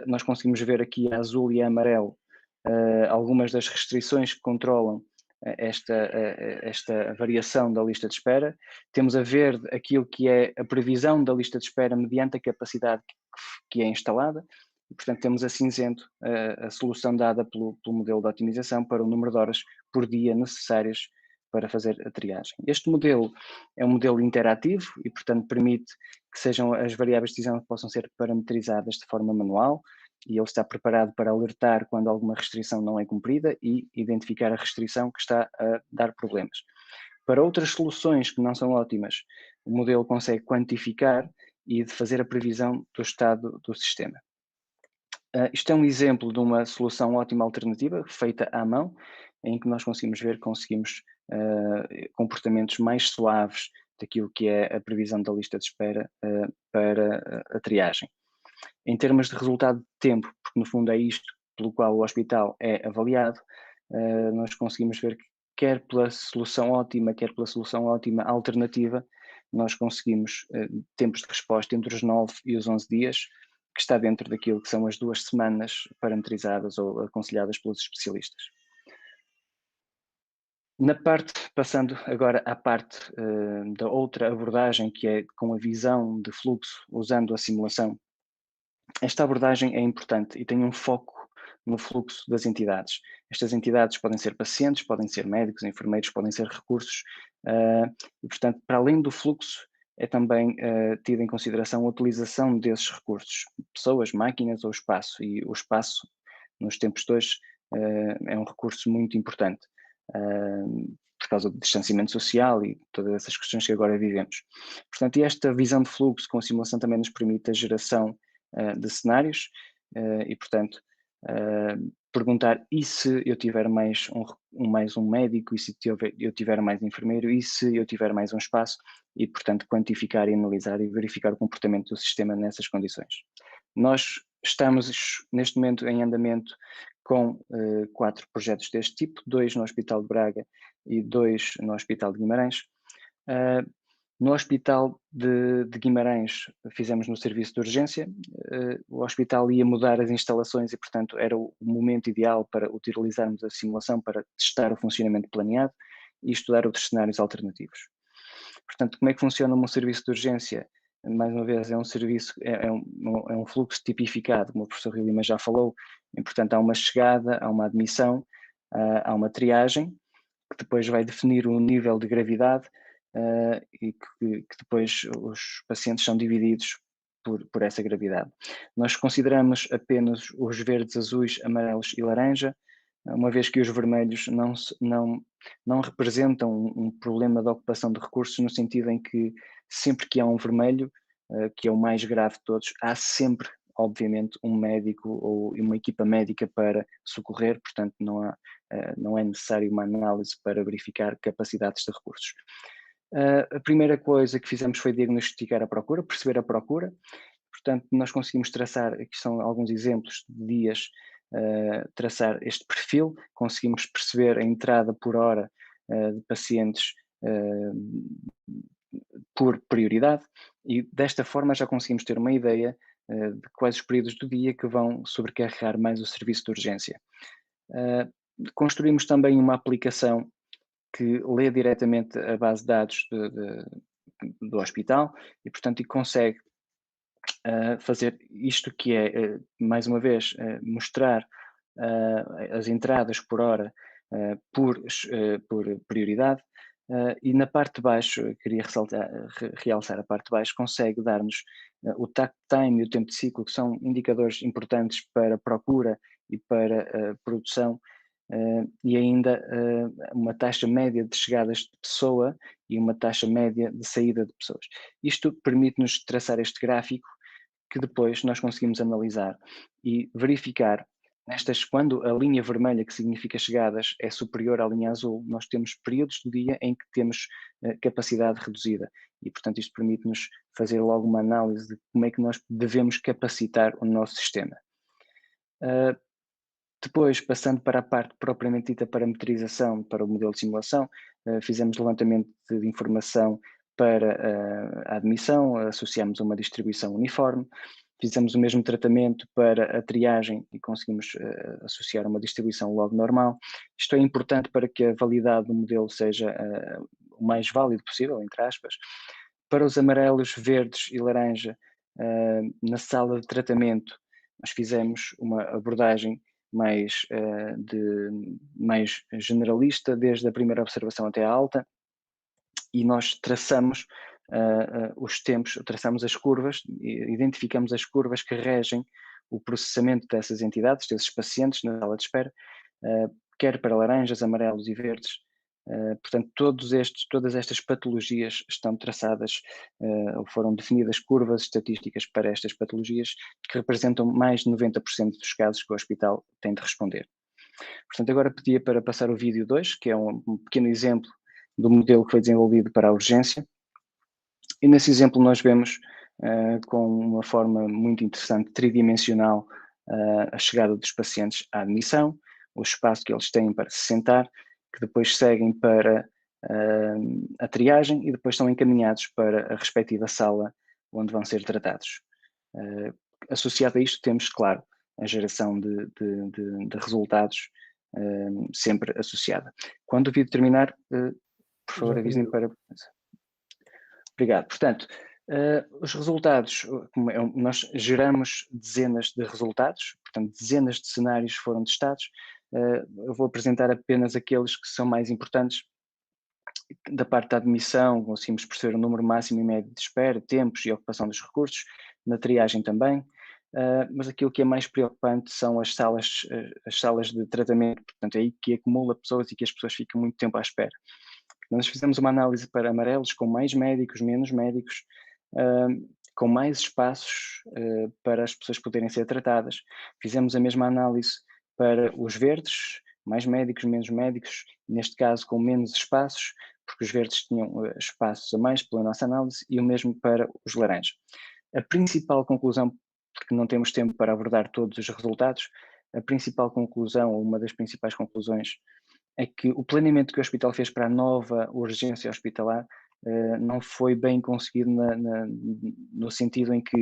nós conseguimos ver aqui a azul e a amarelo algumas das restrições que controlam esta variação da lista de espera. Temos a verde aquilo que é a previsão da lista de espera mediante a capacidade que é instalada, e, portanto, temos a cinzento a solução dada pelo modelo de otimização para o número de horas por dia necessárias para fazer a triagem. Este modelo é um modelo interativo e, portanto, permite que sejam as variáveis de decisão que possam ser parametrizadas de forma manual, e ele está preparado para alertar quando alguma restrição não é cumprida e identificar a restrição que está a dar problemas. Para outras soluções que não são ótimas, o modelo consegue quantificar e fazer a previsão do estado do sistema. Isto é um exemplo de uma solução ótima alternativa, feita à mão, em que nós conseguimos comportamentos mais suaves daquilo que é a previsão da lista de espera para a triagem. Em termos de resultado de tempo, porque no fundo é isto pelo qual o hospital é avaliado, nós conseguimos ver que quer pela solução ótima, quer pela solução ótima alternativa, nós conseguimos tempos de resposta entre os 9 e os 11 dias, que está dentro daquilo que são as 2 semanas parametrizadas ou aconselhadas pelos especialistas. Passando agora à parte da outra abordagem, que é com a visão de fluxo, usando a simulação. Esta abordagem é importante e tem um foco no fluxo das entidades. Estas entidades podem ser pacientes, podem ser médicos, enfermeiros, podem ser recursos, e, portanto, para além do fluxo, é também tida em consideração a utilização desses recursos, pessoas, máquinas ou espaço, e o espaço, nos tempos de hoje, é um recurso muito importante, por causa do distanciamento social e todas essas questões que agora vivemos. Portanto, esta visão de fluxo com a simulação também nos permite a geração de cenários e, portanto, perguntar: e se eu tiver mais um médico, e se eu tiver mais enfermeiro, e se eu tiver mais um espaço, e, portanto, quantificar e analisar e verificar o comportamento do sistema nessas condições. Nós estamos neste momento em andamento com 4 projetos deste tipo, 2 no Hospital de Braga e 2 no Hospital de Guimarães. No Hospital de Guimarães fizemos no serviço de urgência, o hospital ia mudar as instalações e, portanto, era o momento ideal para utilizarmos a simulação para testar o funcionamento planeado e estudar outros cenários alternativos. Portanto, como é que funciona um serviço de urgência? Mais uma vez, é um serviço, é um fluxo tipificado, como o professor Rio Lima já falou, e, portanto, há uma chegada, há uma admissão, há uma triagem, que depois vai definir o nível de gravidade, e que depois os pacientes são divididos por essa gravidade. Nós consideramos apenas os verdes, azuis, amarelos e laranja, uma vez que os vermelhos não representam um problema de ocupação de recursos, no sentido em que sempre que há um vermelho, que é o mais grave de todos, há sempre, obviamente, um médico ou uma equipa médica para socorrer, portanto não é necessário uma análise para verificar capacidades de recursos. A primeira coisa que fizemos foi diagnosticar a procura, perceber a procura. Portanto, nós conseguimos traçar, aqui são alguns exemplos de dias, traçar este perfil, conseguimos perceber a entrada por hora de pacientes por prioridade, e desta forma já conseguimos ter uma ideia de quais os períodos do dia que vão sobrecarregar mais o serviço de urgência. Construímos também uma aplicação que lê diretamente a base de dados do hospital e, portanto, consegue fazer isto que é, mais uma vez, mostrar as entradas por hora por prioridade, e na parte de baixo, queria realçar a parte de baixo, consegue dar-nos o takt time e o tempo de ciclo, que são indicadores importantes para procura e para produção, e ainda uma taxa média de chegadas de pessoa e uma taxa média de saída de pessoas. Isto permite-nos traçar este gráfico que depois nós conseguimos analisar e verificar quando a linha vermelha, que significa chegadas, é superior à linha azul, nós temos períodos do dia em que temos capacidade reduzida e, portanto, isto permite-nos fazer logo uma análise de como é que nós devemos capacitar o nosso sistema. Depois, passando para a parte propriamente dita parametrização para o modelo de simulação, fizemos levantamento de informação para a admissão, associamos a uma distribuição uniforme fizemos o mesmo tratamento para a triagem e conseguimos associar uma distribuição log normal. Isto é importante para que a validade do modelo seja o mais válido possível, entre aspas. Para os amarelos, verdes e laranja, na sala de tratamento, nós fizemos uma abordagem mais generalista, desde a primeira observação até a alta, e nós traçamos os tempos, traçamos as curvas, identificamos as curvas que regem o processamento dessas entidades, desses pacientes na sala de espera, quer para laranjas, amarelos e verdes. Portanto, todas estas patologias estão traçadas, ou foram definidas curvas estatísticas para estas patologias, que representam mais de 90% dos casos que o hospital tem de responder. Portanto, agora pedia para passar o vídeo 2, que é um pequeno exemplo do modelo que foi desenvolvido para a urgência. E nesse exemplo nós vemos, com uma forma muito interessante, tridimensional, a chegada dos pacientes à admissão, o espaço que eles têm para se sentar, que depois seguem para a triagem e depois são encaminhados para a respectiva sala onde vão ser tratados. Associado a isto temos, claro, a geração de resultados sempre associada. Quando o vídeo terminar, por favor, avisem para... Obrigado. Portanto, os resultados, nós geramos dezenas de resultados, portanto, dezenas de cenários foram testados. Eu vou apresentar apenas aqueles que são mais importantes. Da parte da admissão, conseguimos perceber o número máximo e médio de espera, tempos e ocupação dos recursos, na triagem também, mas aquilo que é mais preocupante são as salas de tratamento, portanto, é aí que acumula pessoas e que as pessoas ficam muito tempo à espera. Nós fizemos uma análise para amarelos com mais médicos, menos médicos, com mais espaços para as pessoas poderem ser tratadas. Fizemos a mesma análise para os verdes, mais médicos, menos médicos, neste caso com menos espaços, porque os verdes tinham espaços a mais pela nossa análise, e o mesmo para os laranjas. A principal conclusão, porque não temos tempo para abordar todos os resultados, a principal conclusão, ou uma das principais conclusões, é que o planeamento que o hospital fez para a nova urgência hospitalar não foi bem conseguido no sentido em que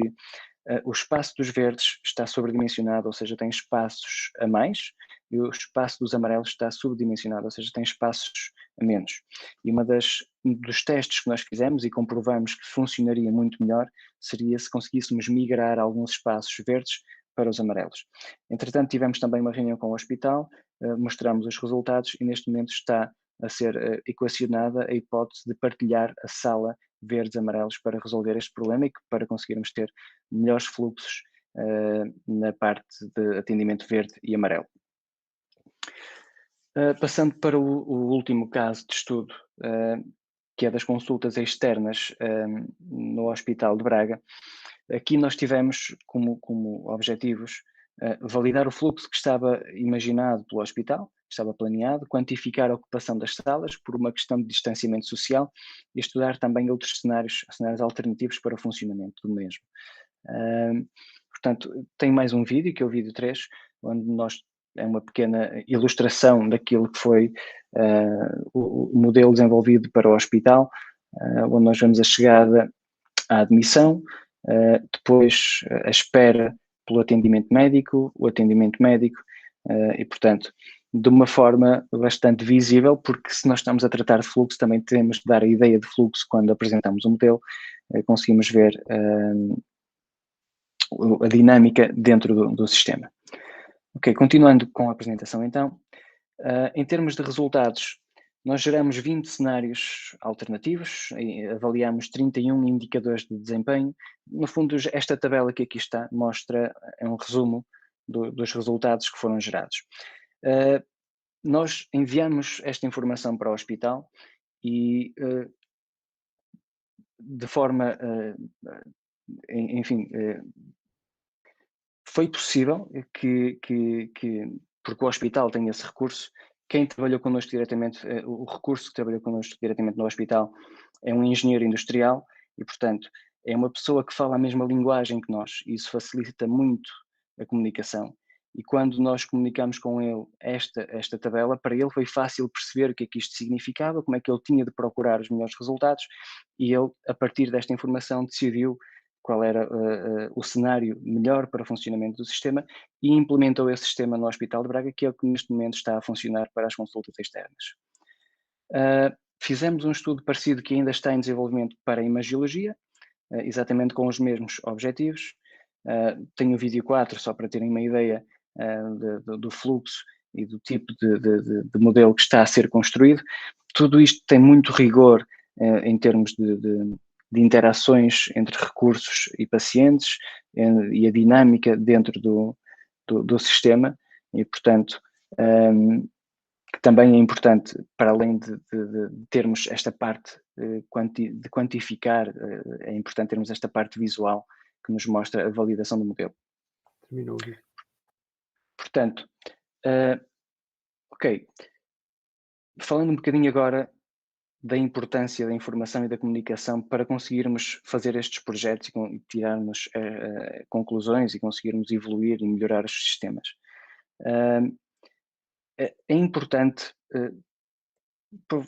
o espaço dos verdes está sobredimensionado, ou seja, tem espaços a mais, e o espaço dos amarelos está subdimensionado, ou seja, tem espaços a menos. E dos testes que nós fizemos e comprovamos que funcionaria muito melhor, seria se conseguíssemos migrar alguns espaços verdes para os amarelos. Entretanto, tivemos também uma reunião com o hospital, mostramos os resultados e neste momento está a ser equacionada a hipótese de partilhar a sala verdes e amarelos para resolver este problema e para conseguirmos ter melhores fluxos na parte de atendimento verde e amarelo. Passando para o último caso de estudo, que é das consultas externas no Hospital de Braga. Aqui nós tivemos como objetivos validar o fluxo que estava imaginado pelo hospital, que estava planeado, quantificar a ocupação das salas por uma questão de distanciamento social e estudar também outros cenários alternativos para o funcionamento do mesmo. Portanto, tem mais um vídeo, que é o vídeo 3, onde é uma pequena ilustração daquilo que foi o modelo desenvolvido para o hospital, onde nós vemos a chegada à admissão, depois a espera pelo atendimento médico, o atendimento médico, e portanto, de uma forma bastante visível, porque se nós estamos a tratar de fluxo, também temos de dar a ideia de fluxo quando apresentamos o modelo, conseguimos ver a dinâmica dentro do sistema. Ok, continuando com a apresentação então, em termos de resultados, nós geramos 20 cenários alternativos, avaliamos 31 indicadores de desempenho. No fundo, esta tabela que aqui está mostra um resumo dos resultados que foram gerados. Nós enviamos esta informação para o hospital e, de forma, enfim, foi possível porque o hospital tem esse recurso. Quem trabalhou connosco diretamente, o recurso que trabalhou connosco diretamente no hospital é um engenheiro industrial e, portanto, é uma pessoa que fala a mesma linguagem que nós, e isso facilita muito a comunicação. E quando nós comunicamos com ele esta tabela, para ele foi fácil perceber o que é que isto significava, como é que ele tinha de procurar os melhores resultados, e ele, a partir desta informação, decidiu qual era o cenário melhor para o funcionamento do sistema e implementou esse sistema no Hospital de Braga, que é o que neste momento está a funcionar para as consultas externas. Fizemos um estudo parecido que ainda está em desenvolvimento para a imagiologia, exatamente com os mesmos objetivos. Tenho o vídeo 4 só para terem uma ideia do fluxo e do tipo de modelo que está a ser construído. Tudo isto tem muito rigor em termos de interações entre recursos e pacientes e a dinâmica dentro do sistema e, portanto, que também é importante, para além de termos esta parte de quantificar, é importante termos esta parte visual que nos mostra a validação do modelo. Terminou o vídeo. Portanto, ok, falando um bocadinho agora da importância da informação e da comunicação para conseguirmos fazer estes projetos e tirarmos conclusões e conseguirmos evoluir e melhorar os sistemas. É importante,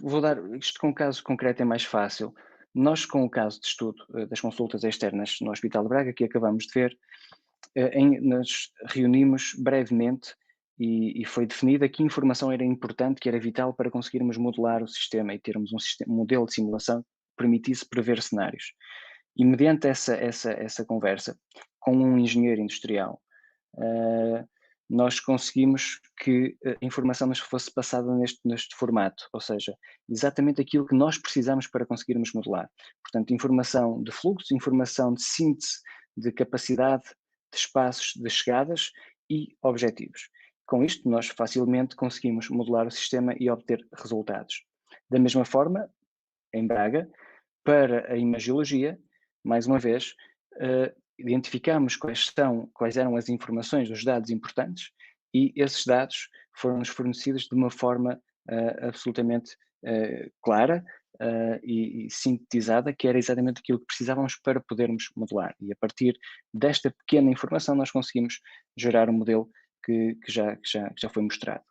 vou dar isto com um caso concreto é mais fácil. Nós, com o caso de estudo das consultas externas no Hospital de Braga, que acabamos de ver, nos reunimos brevemente e foi definida que informação era importante, que era vital para conseguirmos modelar o sistema e termos um modelo de simulação que permitisse prever cenários. E mediante essa conversa com um engenheiro industrial, nós conseguimos que a informação nos fosse passada neste formato, ou seja, exatamente aquilo que nós precisamos para conseguirmos modelar. Portanto, informação de fluxo, informação de síntese, de capacidade, de espaços, de chegadas e objetivos. Com isto, nós facilmente conseguimos modelar o sistema e obter resultados. Da mesma forma, em Braga, para a imagiologia, mais uma vez, identificamos quais eram as informações, os dados importantes, e esses dados foram-nos fornecidos de uma forma absolutamente clara e sintetizada, que era exatamente aquilo que precisávamos para podermos modelar. E a partir desta pequena informação nós conseguimos gerar um modelo que já foi mostrado.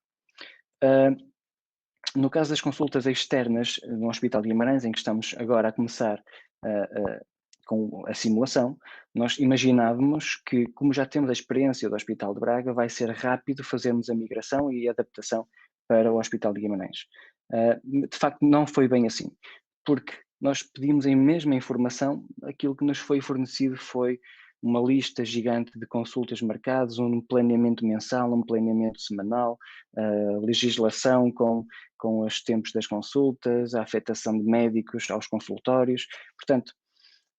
No caso das consultas externas no Hospital de Guimarães, em que estamos agora a começar com a simulação, nós imaginávamos que, como já temos a experiência do Hospital de Braga, vai ser rápido fazermos a migração e a adaptação para o Hospital de Guimarães. De facto, não foi bem assim, porque nós pedimos a mesma informação, aquilo que nos foi fornecido foi uma lista gigante de consultas marcadas, um planeamento mensal, um planeamento semanal, legislação com os tempos das consultas, a afetação de médicos aos consultórios. Portanto,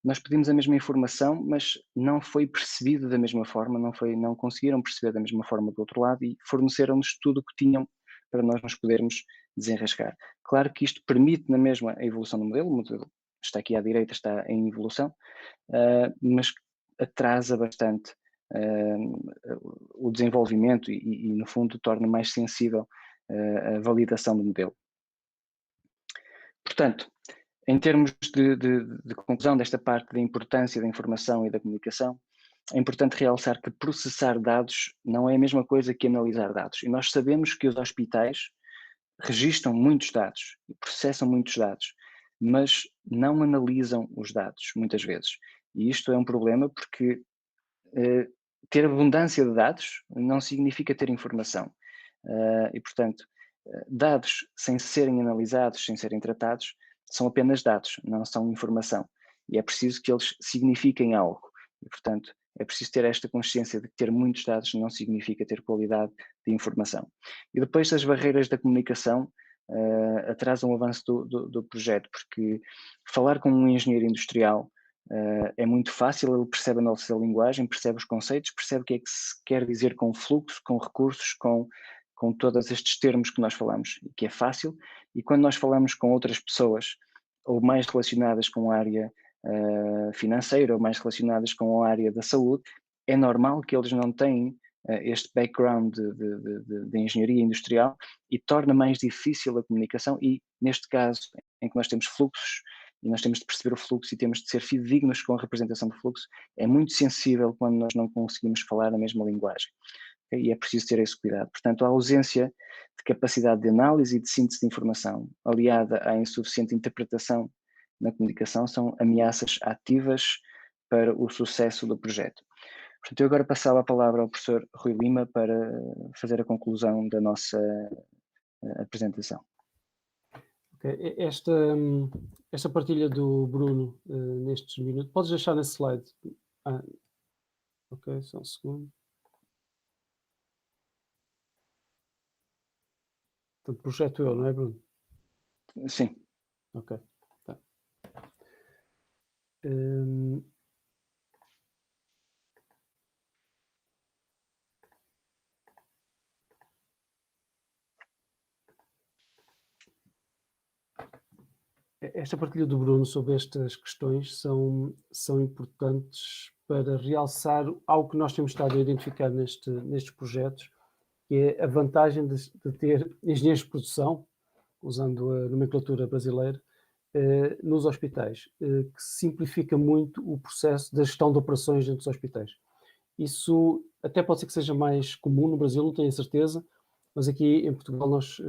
nós pedimos a mesma informação, mas não foi percebido da mesma forma, não conseguiram perceber da mesma forma do outro lado e forneceram-nos tudo o que tinham para nós nos podermos desenrascar. Claro que isto permite na mesma a evolução do modelo, o modelo está aqui à direita, está em evolução, mas atrasa bastante o desenvolvimento e, no fundo, torna mais sensível a validação do modelo. Portanto, em termos de conclusão desta parte da importância da informação e da comunicação, é importante realçar que processar dados não é a mesma coisa que analisar dados. E nós sabemos que os hospitais registram muitos dados e processam muitos dados, mas não analisam os dados, muitas vezes. E isto é um problema porque ter abundância de dados não significa ter informação. E, portanto, dados sem serem analisados, sem serem tratados, são apenas dados, não são informação. E é preciso que eles signifiquem algo. E, portanto, é preciso ter esta consciência de que ter muitos dados não significa ter qualidade de informação. E depois as barreiras da comunicação atrasam o avanço do projeto, porque falar com um engenheiro industrial é muito fácil, ele percebe a nossa linguagem, percebe os conceitos, percebe o que é que se quer dizer com fluxo, com recursos, com todos estes termos que nós falamos, que é fácil, e quando nós falamos com outras pessoas, ou mais relacionadas com a área financeira, ou mais relacionadas com a área da saúde, é normal que eles não tenham este background de engenharia industrial e torna mais difícil a comunicação e, neste caso, em que nós temos fluxos, e nós temos de perceber o fluxo e temos de ser fidedignos com a representação do fluxo, é muito sensível quando nós não conseguimos falar a mesma linguagem. E é preciso ter esse cuidado. Portanto, a ausência de capacidade de análise e de síntese de informação, aliada à insuficiente interpretação na comunicação, são ameaças ativas para o sucesso do projeto. Portanto, eu agora passava a palavra ao professor Rui Lima para fazer a conclusão da nossa apresentação. Okay. Esta partilha do Bruno nestes minutos, podes deixar nesse slide? Ok, só um segundo. Portanto, projeto eu, não é, Bruno? Sim. Ok. Tá. Esta partilha do Bruno sobre estas questões são importantes para realçar algo que nós temos estado a identificar nestes projetos, que é a vantagem de ter engenheiros de produção, usando a nomenclatura brasileira, nos hospitais, que simplifica muito o processo da gestão de operações dentro dos hospitais. Isso até pode ser que seja mais comum no Brasil, não tenho a certeza, mas aqui em Portugal nós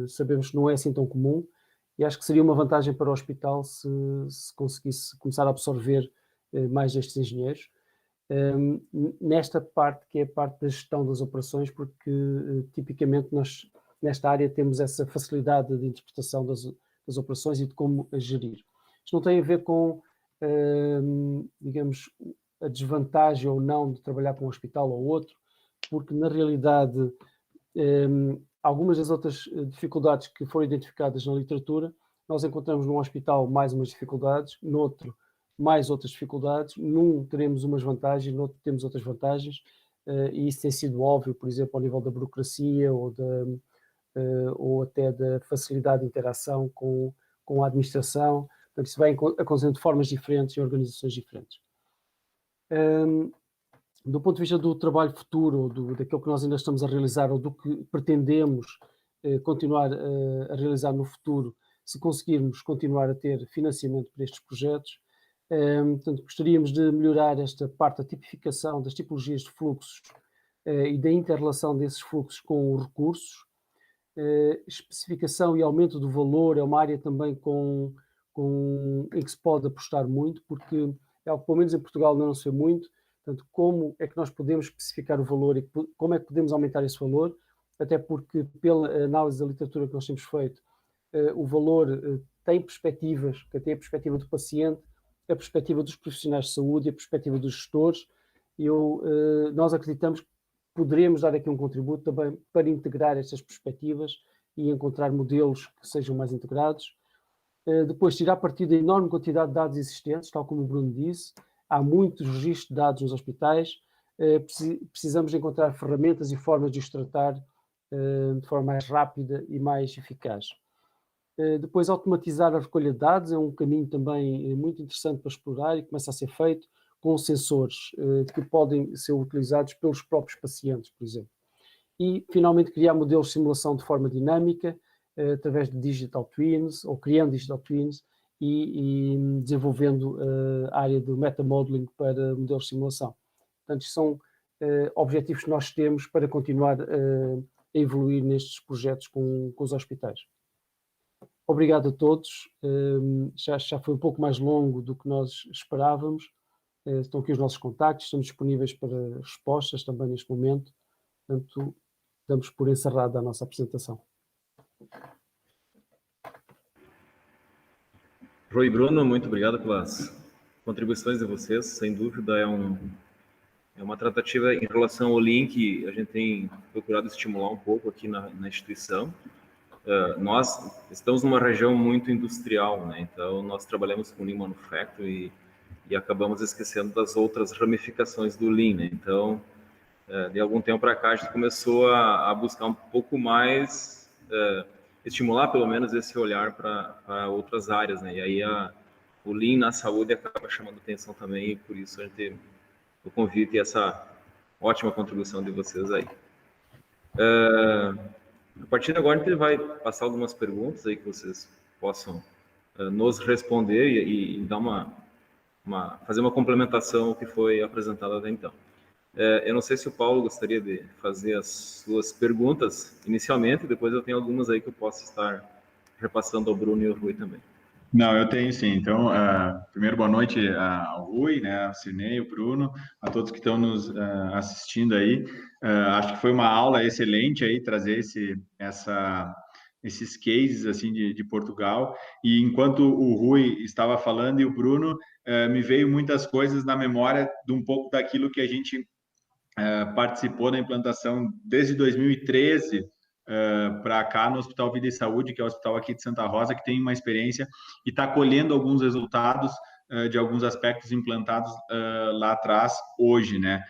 sabemos que não é assim tão comum, e acho que seria uma vantagem para o hospital se conseguisse começar a absorver mais estes engenheiros. Nesta parte, que é a parte da gestão das operações, porque tipicamente nós, nesta área, temos essa facilidade de interpretação das operações e de como as gerir. Isto não tem a ver com, digamos, a desvantagem ou não de trabalhar com um hospital ou outro, porque na realidade algumas das outras dificuldades que foram identificadas na literatura, nós encontramos num hospital mais umas dificuldades, noutro mais outras dificuldades, num teremos umas vantagens, no outro temos outras vantagens, e isso tem sido óbvio, por exemplo, ao nível da burocracia ou até da facilidade de interação com a administração. Portanto, isso vai acontecendo de formas diferentes em organizações diferentes. Do ponto de vista do trabalho futuro, daquilo que nós ainda estamos a realizar ou do que pretendemos continuar a realizar no futuro, se conseguirmos continuar a ter financiamento para estes projetos, portanto, gostaríamos de melhorar esta parte da tipificação das tipologias de fluxos e da inter-relação desses fluxos com os recursos. Especificação e aumento do valor é uma área também em que se pode apostar muito, porque é algo que, pelo menos em Portugal, não se vê muito. Portanto, como é que nós podemos especificar o valor e como é que podemos aumentar esse valor, até porque, pela análise da literatura que nós temos feito, o valor tem perspectivas, que tem a perspectiva do paciente, a perspectiva dos profissionais de saúde e a perspectiva dos gestores. Nós acreditamos que poderemos dar aqui um contributo também para integrar estas perspectivas e encontrar modelos que sejam mais integrados. Depois, tirar partido da enorme quantidade de dados existentes, tal como o Bruno disse. Há muitos registros de dados nos hospitais, precisamos encontrar ferramentas e formas de os tratar de forma mais rápida e mais eficaz. Depois, automatizar a recolha de dados é um caminho também muito interessante para explorar e começa a ser feito com sensores que podem ser utilizados pelos próprios pacientes, por exemplo. E, finalmente, criar modelos de simulação de forma dinâmica, através de digital twins, ou criando digital twins, e desenvolvendo a área do metamodeling para modelos de simulação. Portanto, são objetivos que nós temos para continuar a evoluir nestes projetos com os hospitais. Obrigado a todos. Já foi um pouco mais longo do que nós esperávamos. Estão aqui os nossos contactos, estamos disponíveis para respostas também neste momento. Portanto, damos por encerrada a nossa apresentação. Rui e Bruno, muito obrigado pelas contribuições de vocês. Sem dúvida, é uma tratativa em relação ao Lean que a gente tem procurado estimular um pouco aqui na instituição. Nós estamos numa região muito industrial, né? Então nós trabalhamos com Lean Manufacturing e acabamos esquecendo das outras ramificações do Lean, né? Então, de algum tempo para cá, a gente começou a buscar um pouco mais, estimular pelo menos esse olhar para outras áreas, né? E aí o Lean na saúde acaba chamando atenção também, e por isso a gente o convite e essa ótima contribuição de vocês aí. A partir de agora, a gente vai passar algumas perguntas aí que vocês possam nos responder e dar fazer uma complementação ao que foi apresentado até então. Eu não sei se o Paulo gostaria de fazer as suas perguntas inicialmente, depois eu tenho algumas aí que eu posso estar repassando ao Bruno e ao Rui também. Não, eu tenho sim. Então, primeiro, boa noite ao Rui, né, ao Cirnei, ao Bruno, a todos que estão nos assistindo aí. Acho que foi uma aula excelente aí, trazer esses cases assim de Portugal. E enquanto o Rui estava falando e o Bruno, me veio muitas coisas na memória de um pouco daquilo que a gente participou da implantação desde 2013 para cá no Hospital Vida e Saúde, que é o hospital aqui de Santa Rosa, que tem uma experiência e está colhendo alguns resultados de alguns aspectos implantados lá atrás, hoje, né?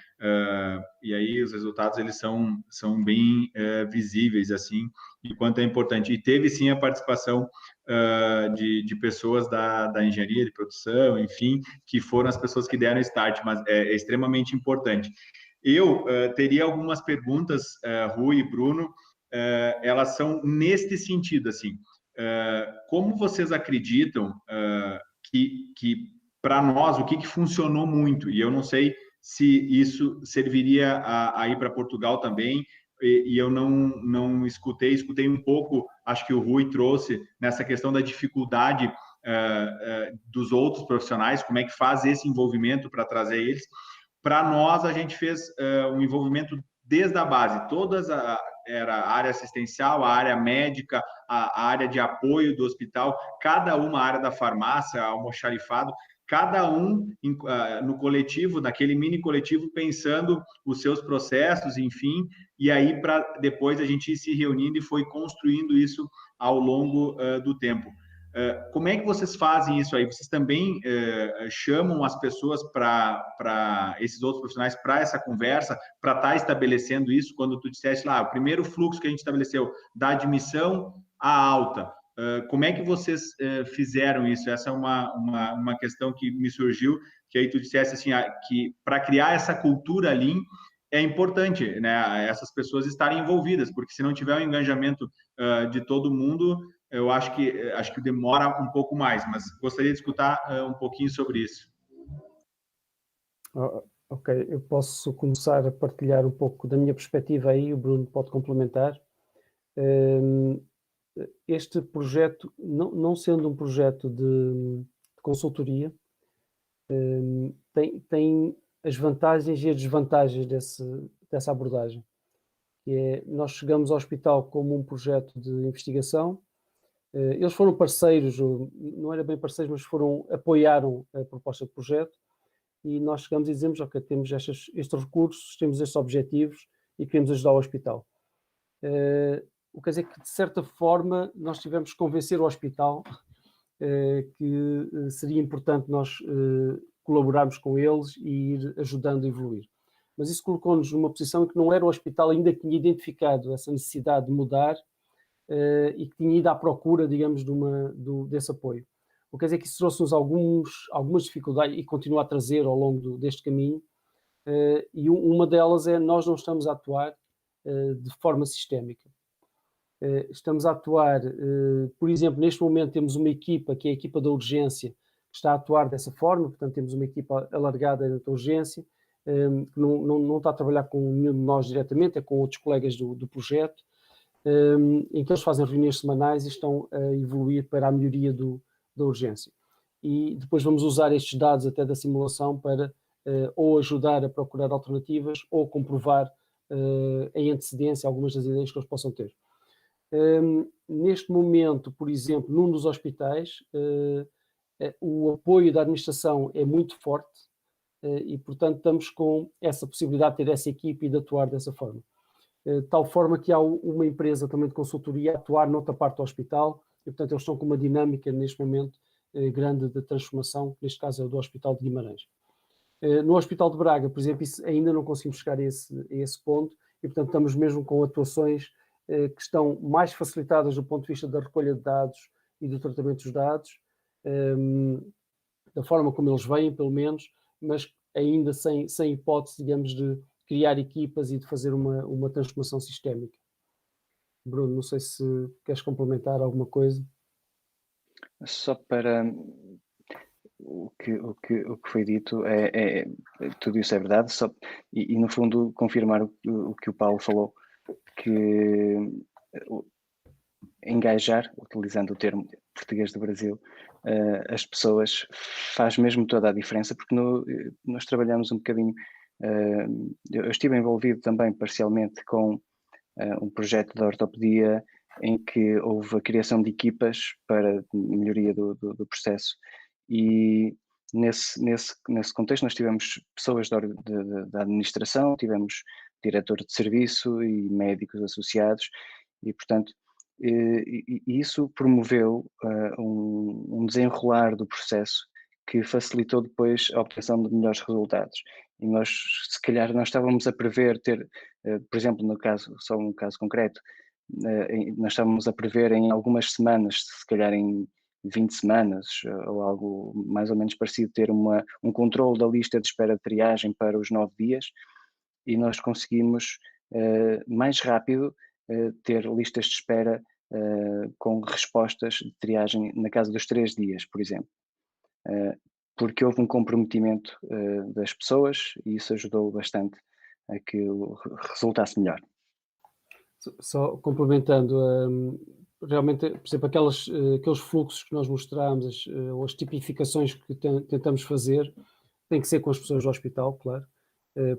E aí os resultados, eles são bem visíveis, assim, e quanto é importante. E teve, sim, a participação de pessoas da engenharia, de produção, enfim, que foram as pessoas que deram start, mas é extremamente importante. Eu teria algumas perguntas, Rui e Bruno, elas são neste sentido, assim, como vocês acreditam que para nós, o que funcionou muito, e eu não sei se isso serviria a ir para Portugal também, e eu não escutei um pouco, acho que o Rui trouxe nessa questão da dificuldade dos outros profissionais, como é que faz esse envolvimento para trazer eles. Para nós, a gente fez um envolvimento desde a base, era a área assistencial, a área médica, a área de apoio do hospital, cada uma, a área da farmácia, almoxarifado, cada um no coletivo, naquele mini coletivo, pensando os seus processos, enfim, e aí para depois a gente ir se reunindo e foi construindo isso ao longo do tempo. Como é que vocês fazem isso aí? Vocês também chamam as pessoas para esses outros profissionais para essa conversa, para estar estabelecendo isso? Quando tu disseste lá, o primeiro fluxo que a gente estabeleceu, da admissão à alta, como é que vocês fizeram isso? Essa é uma questão que me surgiu, que aí tu disseste assim, que para criar essa cultura Lean, é importante, né, essas pessoas estarem envolvidas, porque se não tiver o engajamento de todo mundo, eu acho que demora um pouco mais, mas gostaria de escutar um pouquinho sobre isso. Ok, eu posso começar a partilhar um pouco da minha perspectiva aí, o Bruno pode complementar. Este projeto, não sendo um projeto de consultoria, tem as vantagens e as desvantagens dessa abordagem. Nós chegamos ao hospital como um projeto de investigação. Eles foram parceiros, não era bem parceiros, mas apoiaram a proposta de projeto, e nós chegamos e dizemos, ok, temos estes recursos, temos estes objetivos e queremos ajudar o hospital. O que quer dizer que, de certa forma, nós tivemos que convencer o hospital que seria importante nós colaborarmos com eles e ir ajudando a evoluir. Mas isso colocou-nos numa posição em que não era o hospital ainda que tinha identificado essa necessidade de mudar e que tinha ido à procura, digamos, desse apoio. O que quer dizer que isso trouxe-nos algumas dificuldades e continua a trazer ao longo deste caminho, e uma delas é nós não estamos a atuar de forma sistémica. Estamos a atuar, por exemplo, neste momento temos uma equipa, que é a equipa da urgência, que está a atuar dessa forma, portanto temos uma equipa alargada da urgência, que não está a trabalhar com nenhum de nós diretamente, é com outros colegas do projeto, em que eles fazem reuniões semanais e estão a evoluir para a melhoria da urgência. E depois vamos usar estes dados até da simulação para ou ajudar a procurar alternativas ou comprovar em antecedência algumas das ideias que eles possam ter. Neste momento, por exemplo, num dos hospitais, o apoio da administração é muito forte e, portanto, estamos com essa possibilidade de ter essa equipe e de atuar dessa forma. De tal forma que há uma empresa também de consultoria a atuar noutra parte do hospital e, portanto, eles estão com uma dinâmica neste momento grande de transformação, que neste caso é o do Hospital de Guimarães. No Hospital de Braga, por exemplo, ainda não conseguimos chegar a esse ponto e, portanto, estamos mesmo com atuações que estão mais facilitadas do ponto de vista da recolha de dados e do tratamento dos dados, da forma como eles vêm, pelo menos, mas ainda sem hipótese, digamos, de criar equipas e de fazer uma transformação sistémica. Bruno, não sei se queres complementar alguma coisa. Só para o que foi dito, tudo isso é verdade, e no fundo confirmar o que o Paulo falou, que engajar, utilizando o termo português do Brasil, as pessoas faz mesmo toda a diferença, porque nós trabalhamos um bocadinho, eu estive envolvido também parcialmente com um projeto de ortopedia em que houve a criação de equipas para melhoria do processo e nesse contexto nós tivemos pessoas da administração, tivemos diretor de serviço e médicos associados e, portanto, isso promoveu um desenrolar do processo que facilitou depois a obtenção de melhores resultados. E nós, se calhar, nós estávamos a prever ter, por exemplo, no caso, só um caso concreto, nós estávamos a prever em algumas semanas, se calhar em 20 semanas ou algo mais ou menos parecido, ter um controle da lista de espera de triagem para os 9 dias e nós conseguimos mais rápido ter listas de espera com respostas de triagem na casa dos 3 dias, por exemplo. Porque houve um comprometimento das pessoas e isso ajudou bastante a que resultasse melhor. Só complementando, realmente, por exemplo, aqueles fluxos que nós mostramos, ou as tipificações que tentamos fazer, tem que ser com as pessoas do hospital, claro.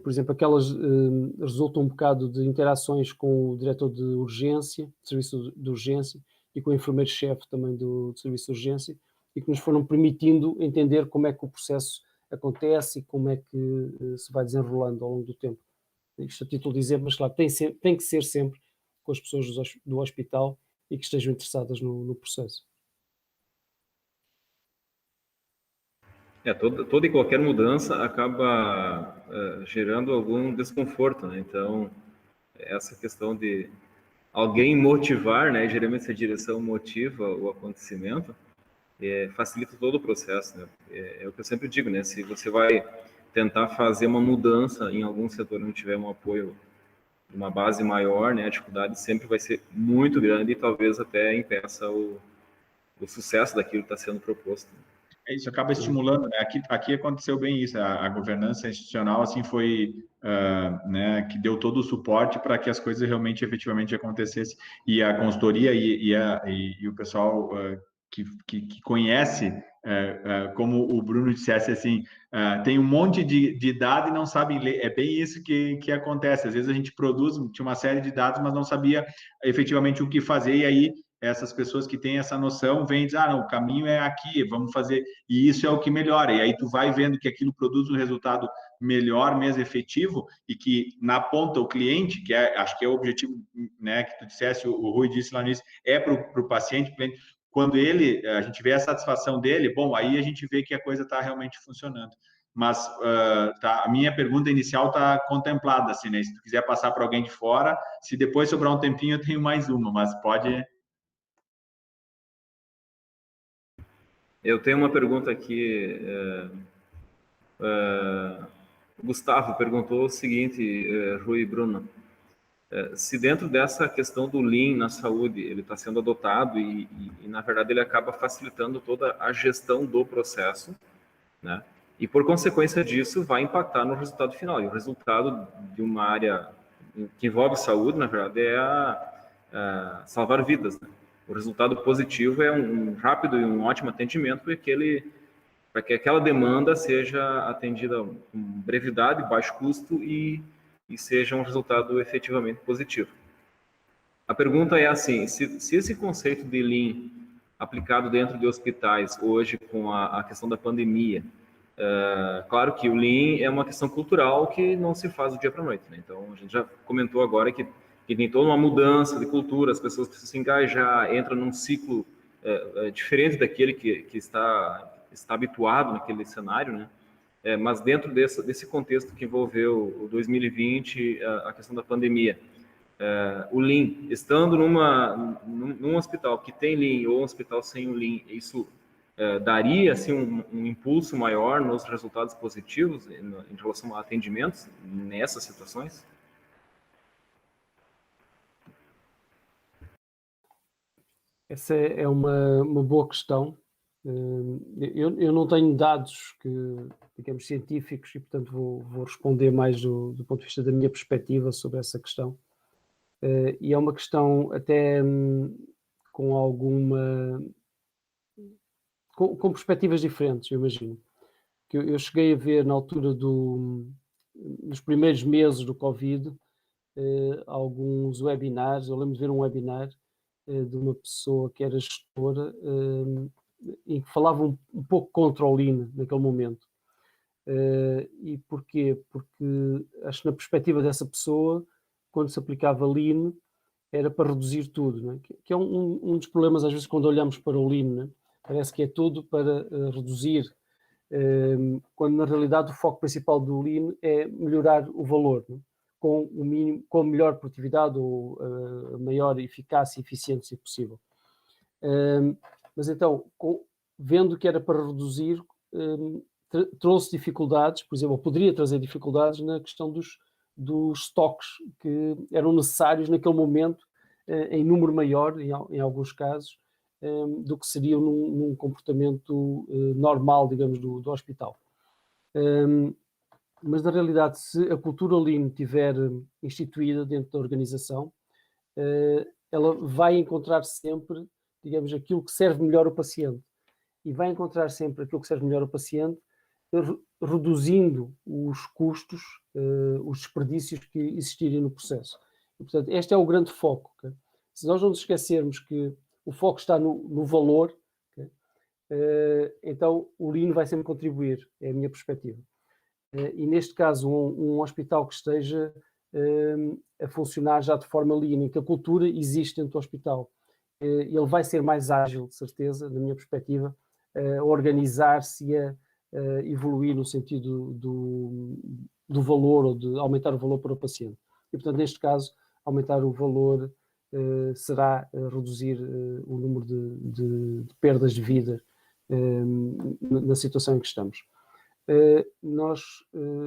Por exemplo, aquelas resultam um bocado de interações com o diretor de urgência, de serviço de urgência, e com o enfermeiro-chefe também do serviço de urgência, e que nos foram permitindo entender como é que o processo acontece e como é que se vai desenrolando ao longo do tempo. Isto a título de exemplo, mas claro, tem que ser sempre com as pessoas do hospital e que estejam interessadas no processo. Toda e qualquer mudança acaba gerando algum desconforto, né? Então, essa questão de alguém motivar, né? Geralmente essa direção motiva o acontecimento, facilita todo o processo, né? É o que eu sempre digo, né? Se você vai tentar fazer uma mudança em algum setor onde tiver um apoio de uma base maior, né? A dificuldade sempre vai ser muito grande e talvez até impeça o sucesso daquilo que está sendo proposto. Isso acaba estimulando, né? Aqui aconteceu bem isso, a governança institucional assim foi, né, que deu todo o suporte para que as coisas realmente, efetivamente acontecessem, e a consultoria e o pessoal que conhece, como o Bruno dissesse assim, tem um monte de dados e não sabem ler, é bem isso que acontece, às vezes a gente tinha uma série de dados, mas não sabia efetivamente o que fazer, e aí essas pessoas que têm essa noção vêm e dizem, não, o caminho é aqui, vamos fazer, e isso é o que melhora, e aí tu vai vendo que aquilo produz um resultado melhor, mesmo efetivo, e que na ponta o cliente, que acho que é o objetivo, né, que tu dissesse, o Rui disse lá nisso, é para o paciente, quando a gente vê a satisfação dele, bom, aí a gente vê que a coisa está realmente funcionando. Mas a minha pergunta inicial está contemplada, assim, né, se tu quiser passar para alguém de fora, se depois sobrar um tempinho eu tenho mais uma, mas pode... Eu tenho uma pergunta aqui. O Gustavo perguntou o seguinte, Rui e Bruno. Se dentro dessa questão do Lean na saúde, ele está sendo adotado e, na verdade, ele acaba facilitando toda a gestão do processo, né? E, por consequência disso, vai impactar no resultado final. E o resultado de uma área que envolve saúde, na verdade, é salvar vidas, né? O resultado positivo é um rápido e um ótimo atendimento para que aquela demanda seja atendida com brevidade, baixo custo e seja um resultado efetivamente positivo. A pergunta é assim, se esse conceito de Lean aplicado dentro de hospitais hoje com a questão da pandemia, claro que o Lean é uma questão cultural que não se faz do dia para a noite, né? Então, a gente já comentou agora que tem toda uma mudança de cultura, as pessoas precisam se engajar, entra num ciclo diferente daquele que está habituado naquele cenário, né? Mas dentro desse contexto que envolveu o 2020, a questão da pandemia, o Lean, estando num hospital que tem Lean ou um hospital sem o Lean, isso daria assim, um impulso maior nos resultados positivos em relação a atendimentos nessas situações? Essa é uma boa questão. Eu não tenho dados digamos, científicos e, portanto, vou responder mais do ponto de vista da minha perspectiva sobre essa questão. E é uma questão até com alguma... com perspectivas diferentes, eu imagino. Que eu cheguei a ver na altura nos primeiros meses do Covid, alguns webinars. Eu lembro de ver um webinar de uma pessoa que era gestora, em que falava um pouco contra o Lean naquele momento. E porquê? Porque acho que na perspectiva dessa pessoa, quando se aplicava Lean, era para reduzir tudo, não é? Que é um dos problemas às vezes quando olhamos para o Lean, não é? Parece que é tudo para reduzir, quando na realidade o foco principal do Lean é melhorar o valor, não é? Com o mínimo, com a melhor produtividade ou a maior eficácia e eficiência possível. Mas então, vendo que era para reduzir, trouxe dificuldades, por exemplo, ou poderia trazer dificuldades na questão dos estoques que eram necessários naquele momento, em número maior, em alguns casos, do que seria num comportamento normal, digamos, do hospital. Mas, na realidade, se a cultura Lean estiver instituída dentro da organização, ela vai encontrar sempre, digamos, aquilo que serve melhor ao paciente. E vai encontrar sempre aquilo que serve melhor ao paciente, reduzindo os custos, os desperdícios que existirem no processo. E, portanto, este é o grande foco. Okay? Se nós não nos esquecermos que o foco está no valor, okay? Então o Lean vai sempre contribuir, é a minha perspectiva. E neste caso, um hospital que esteja a funcionar já de forma Lean, em que a cultura existe dentro do hospital, ele vai ser mais ágil, de certeza, na minha perspectiva, a organizar-se e a evoluir no sentido do valor, ou de aumentar o valor para o paciente. E, portanto, neste caso, aumentar o valor será reduzir o número de perdas de vida na situação em que estamos.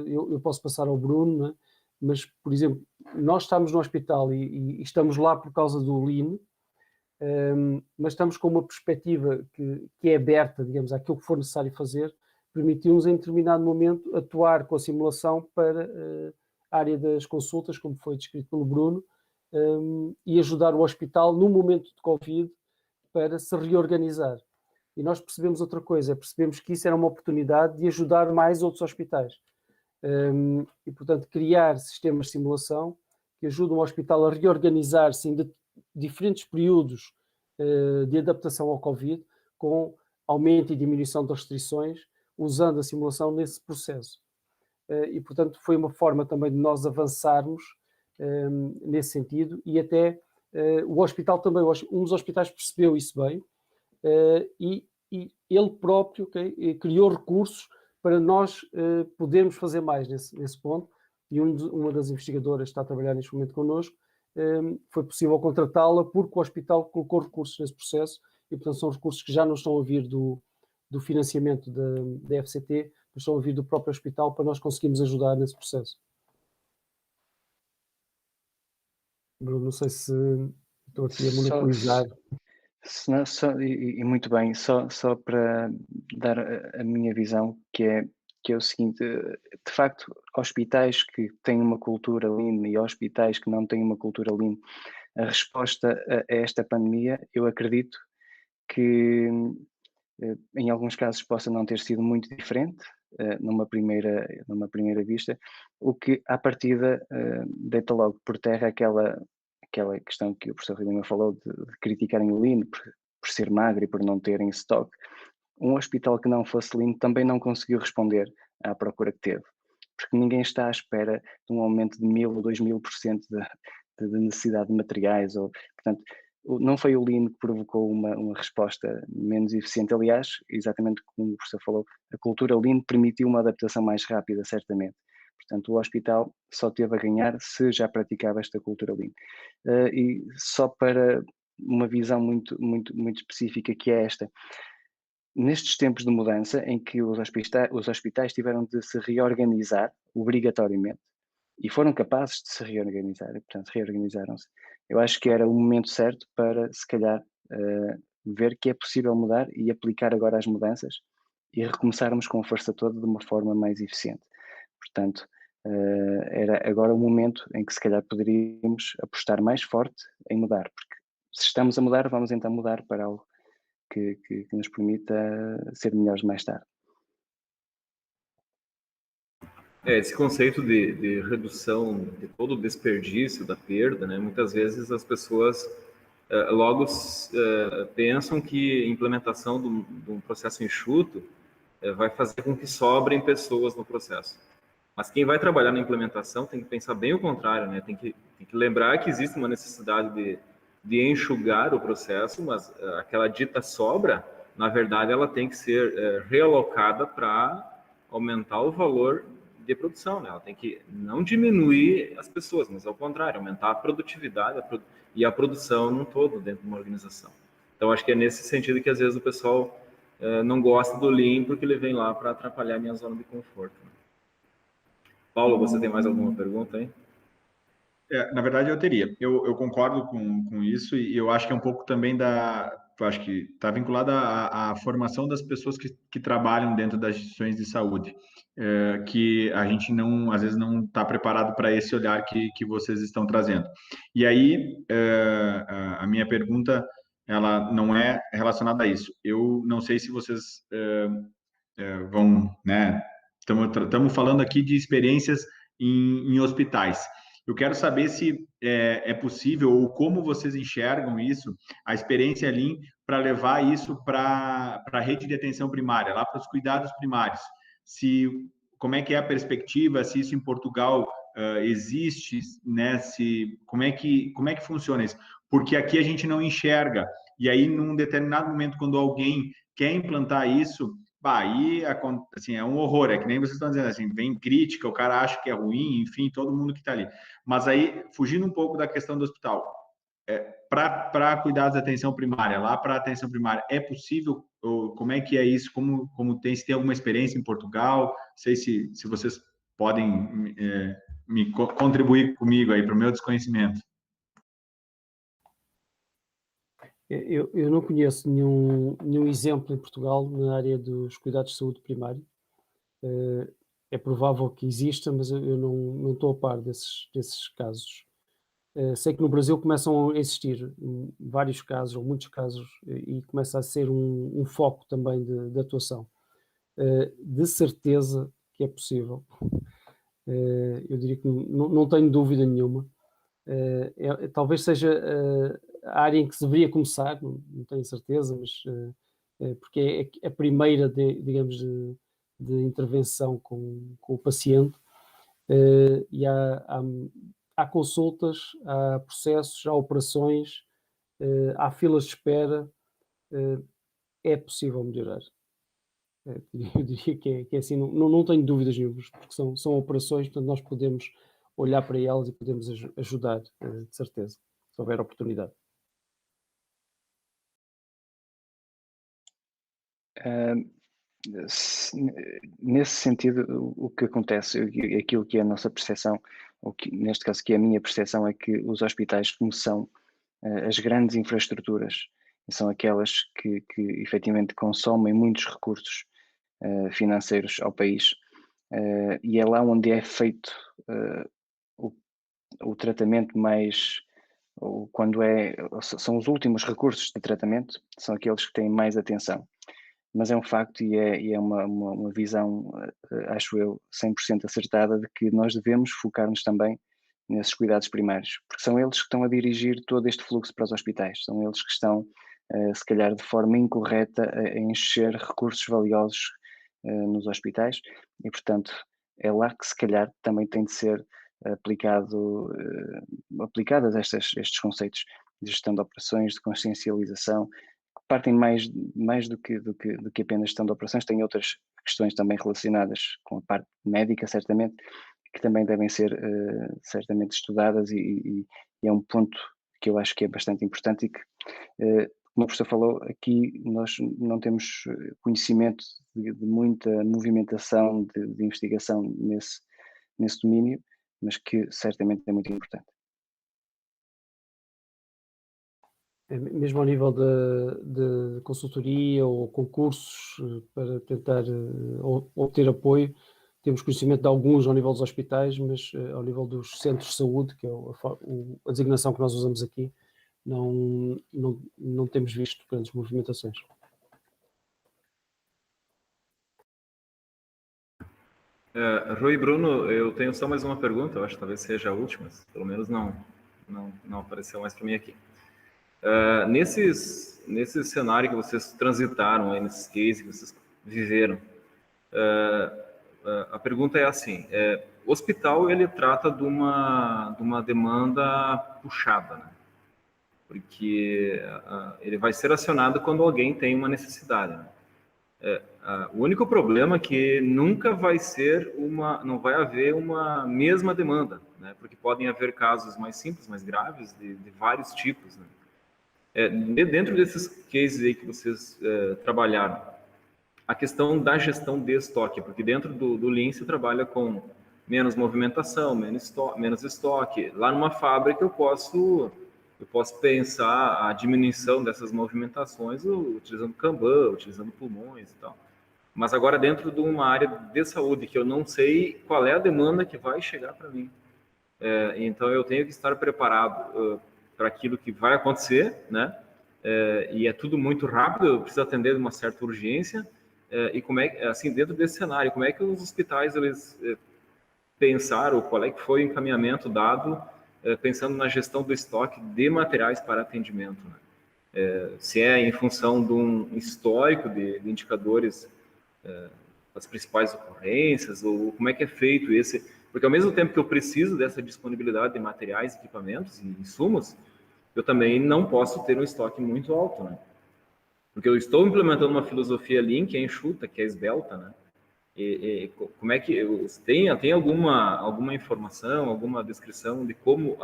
Eu posso passar ao Bruno, né? Mas, por exemplo, nós estamos no hospital e estamos lá por causa do Lean, mas estamos com uma perspectiva que é aberta, digamos, àquilo que for necessário fazer, permitiu-nos em determinado momento atuar com a simulação para a área das consultas, como foi descrito pelo Bruno, e ajudar o hospital no momento de Covid para se reorganizar. E nós percebemos outra coisa, percebemos que isso era uma oportunidade de ajudar mais outros hospitais. E, portanto, criar sistemas de simulação que ajudam o hospital a reorganizar-se em diferentes períodos de adaptação ao Covid, com aumento e diminuição das restrições, usando a simulação nesse processo. E, portanto, foi uma forma também de nós avançarmos nesse sentido, e até o hospital também, um dos hospitais percebeu isso bem, e ele próprio criou recursos para nós podermos fazer mais nesse ponto, e uma das investigadoras que está a trabalhar neste momento connosco, foi possível contratá-la porque o hospital colocou recursos nesse processo, e portanto são recursos que já não estão a vir do financiamento da FCT, mas estão a vir do próprio hospital para nós conseguirmos ajudar nesse processo. Bruno, não sei se estou aqui a monopolizar. E muito bem, só para dar a minha visão, que é o seguinte: de facto, hospitais que têm uma cultura Lean e hospitais que não têm uma cultura Lean, a resposta a esta pandemia, eu acredito que em alguns casos possa não ter sido muito diferente, numa primeira vista, o que à partida deita logo por terra aquela questão que o professor Lima falou de criticarem o Lean por ser magro e por não ter em stock. Um hospital que não fosse Lean também não conseguiu responder à procura que teve, porque ninguém está à espera de um aumento de 1000 ou 2000% de necessidade de materiais, portanto, não foi o Lean que provocou uma resposta menos eficiente. Aliás, exatamente como o professor falou, a cultura Lean permitiu uma adaptação mais rápida, certamente. Portanto, o hospital só teve a ganhar se já praticava esta cultura Lean. E só para uma visão muito, muito, muito específica, que é esta: nestes tempos de mudança em que os hospitais tiveram de se reorganizar obrigatoriamente, e foram capazes de se reorganizar, e portanto reorganizaram-se, eu acho que era o momento certo para, se calhar, ver que é possível mudar e aplicar agora as mudanças e recomeçarmos com a força toda de uma forma mais eficiente. Portanto, era agora o momento em que se calhar poderíamos apostar mais forte em mudar, porque se estamos a mudar, vamos então mudar para algo que nos permita ser melhores mais tarde. Esse conceito de redução de todo o desperdício, da perda, né? Muitas vezes as pessoas logo pensam que a implementação de um processo enxuto vai fazer com que sobrem pessoas no processo. Mas quem vai trabalhar na implementação tem que pensar bem o contrário, né? Tem que lembrar que existe uma necessidade de enxugar o processo, mas aquela dita sobra, na verdade, ela tem que ser realocada para aumentar o valor de produção, né? Ela tem que não diminuir as pessoas, mas ao contrário, aumentar a produtividade e a produção num todo dentro de uma organização. Então, acho que é nesse sentido que às vezes o pessoal não gosta do Lean porque ele vem lá para atrapalhar a minha zona de conforto. Paulo, você tem mais alguma pergunta aí? Na verdade, eu teria. Eu concordo com isso e eu acho que é um pouco também eu acho que está vinculada à formação das pessoas que trabalham dentro das instituições de saúde, que a gente às vezes não está preparado para esse olhar que vocês estão trazendo. E aí, a minha pergunta, ela não é relacionada a isso. Eu não sei se vocês vão, né? Estamos falando aqui de experiências em hospitais. Eu quero saber se é possível ou como vocês enxergam isso, a experiência Lean, para levar isso para a rede de atenção primária, lá para os cuidados primários. Como é que é a perspectiva, se isso em Portugal existe, né? Como é que funciona isso? Porque aqui a gente não enxerga. E aí, num determinado momento, quando alguém quer implantar isso, aí, assim, é um horror, é que nem vocês estão dizendo, assim, vem crítica, o cara acha que é ruim, enfim, todo mundo que está ali. Mas aí, fugindo um pouco da questão do hospital, para cuidados de atenção primária, lá para atenção primária, é possível? Ou como é que é isso? Se tem alguma experiência em Portugal? Não sei se vocês podem me contribuir comigo aí para o meu desconhecimento. Eu não conheço nenhum exemplo em Portugal na área dos cuidados de saúde primário. É provável que exista, mas eu não estou a par desses casos. Sei que no Brasil começam a existir vários casos, ou muitos casos, e começa a ser um foco também de atuação. De certeza que é possível. Eu diria que não tenho dúvida nenhuma. Talvez seja a área em que se deveria começar, não tenho certeza, mas porque é a primeira, digamos, de intervenção com o paciente, e há consultas, há processos, há operações, há filas de espera, é possível melhorar. Eu diria que é assim, não tenho dúvidas nenhumas, porque são operações, portanto nós podemos olhar para elas e podemos ajudar, de certeza, se houver oportunidade. Nesse sentido, o que acontece, aquilo que é a nossa percepção, ou que, neste caso que é a minha percepção, é que os hospitais, como são as grandes infraestruturas, são aquelas que efetivamente consomem muitos recursos financeiros ao país, e é lá onde é feito o tratamento mais, ou são os últimos recursos de tratamento, são aqueles que têm mais atenção. Mas é um facto e é uma visão, acho eu, 100% acertada, de que nós devemos focar-nos também nesses cuidados primários, porque são eles que estão a dirigir todo este fluxo para os hospitais, são eles que estão, se calhar de forma incorreta, a encher recursos valiosos nos hospitais e, portanto, é lá que se calhar também tem de ser aplicadas estes conceitos de gestão de operações, de consciencialização, que partem mais do que apenas gestão de operações, têm outras questões também relacionadas com a parte médica, certamente, que também devem ser certamente estudadas e é um ponto que eu acho que é bastante importante e que, como o professor falou, aqui nós não temos conhecimento de muita movimentação de investigação nesse domínio, mas que certamente é muito importante. Mesmo ao nível de consultoria ou concursos para tentar obter apoio, temos conhecimento de alguns ao nível dos hospitais, mas ao nível dos centros de saúde, que é a designação que nós usamos aqui, não temos visto grandes movimentações. Rui e Bruno, eu tenho só mais uma pergunta, eu acho que talvez seja a última, pelo menos não apareceu mais para mim aqui. Nesse cenário que vocês transitaram, aí, nesses cases que vocês viveram, a pergunta é assim, o hospital ele trata de uma demanda puxada, né? Porque ele vai ser acionado quando alguém tem uma necessidade, né? O único problema é que nunca não vai haver uma mesma demanda, né? Porque podem haver casos mais simples, mais graves, de vários tipos, né? Dentro desses cases aí que vocês trabalharam, a questão da gestão de estoque, porque dentro do Lean se trabalha com menos movimentação, menos estoque. Lá numa fábrica eu posso pensar a diminuição dessas movimentações utilizando Kanban, utilizando pulmões e tal. Mas agora dentro de uma área de saúde que eu não sei qual é a demanda que vai chegar para mim. Então eu tenho que estar preparado para aquilo que vai acontecer, né? E é tudo muito rápido, eu preciso atender de uma certa urgência. E como assim, dentro desse cenário, como é que os hospitais eles pensaram, qual é que foi o encaminhamento dado pensando na gestão do estoque de materiais para atendimento, né? Se é em função de um histórico de indicadores das principais ocorrências, ou como é que é feito esse... Porque ao mesmo tempo que eu preciso dessa disponibilidade de materiais, equipamentos e insumos, eu também não posso ter um estoque muito alto, né? Porque eu estou implementando uma filosofia Lean que é enxuta, que é esbelta, né? Como é que tem alguma informação, alguma descrição de como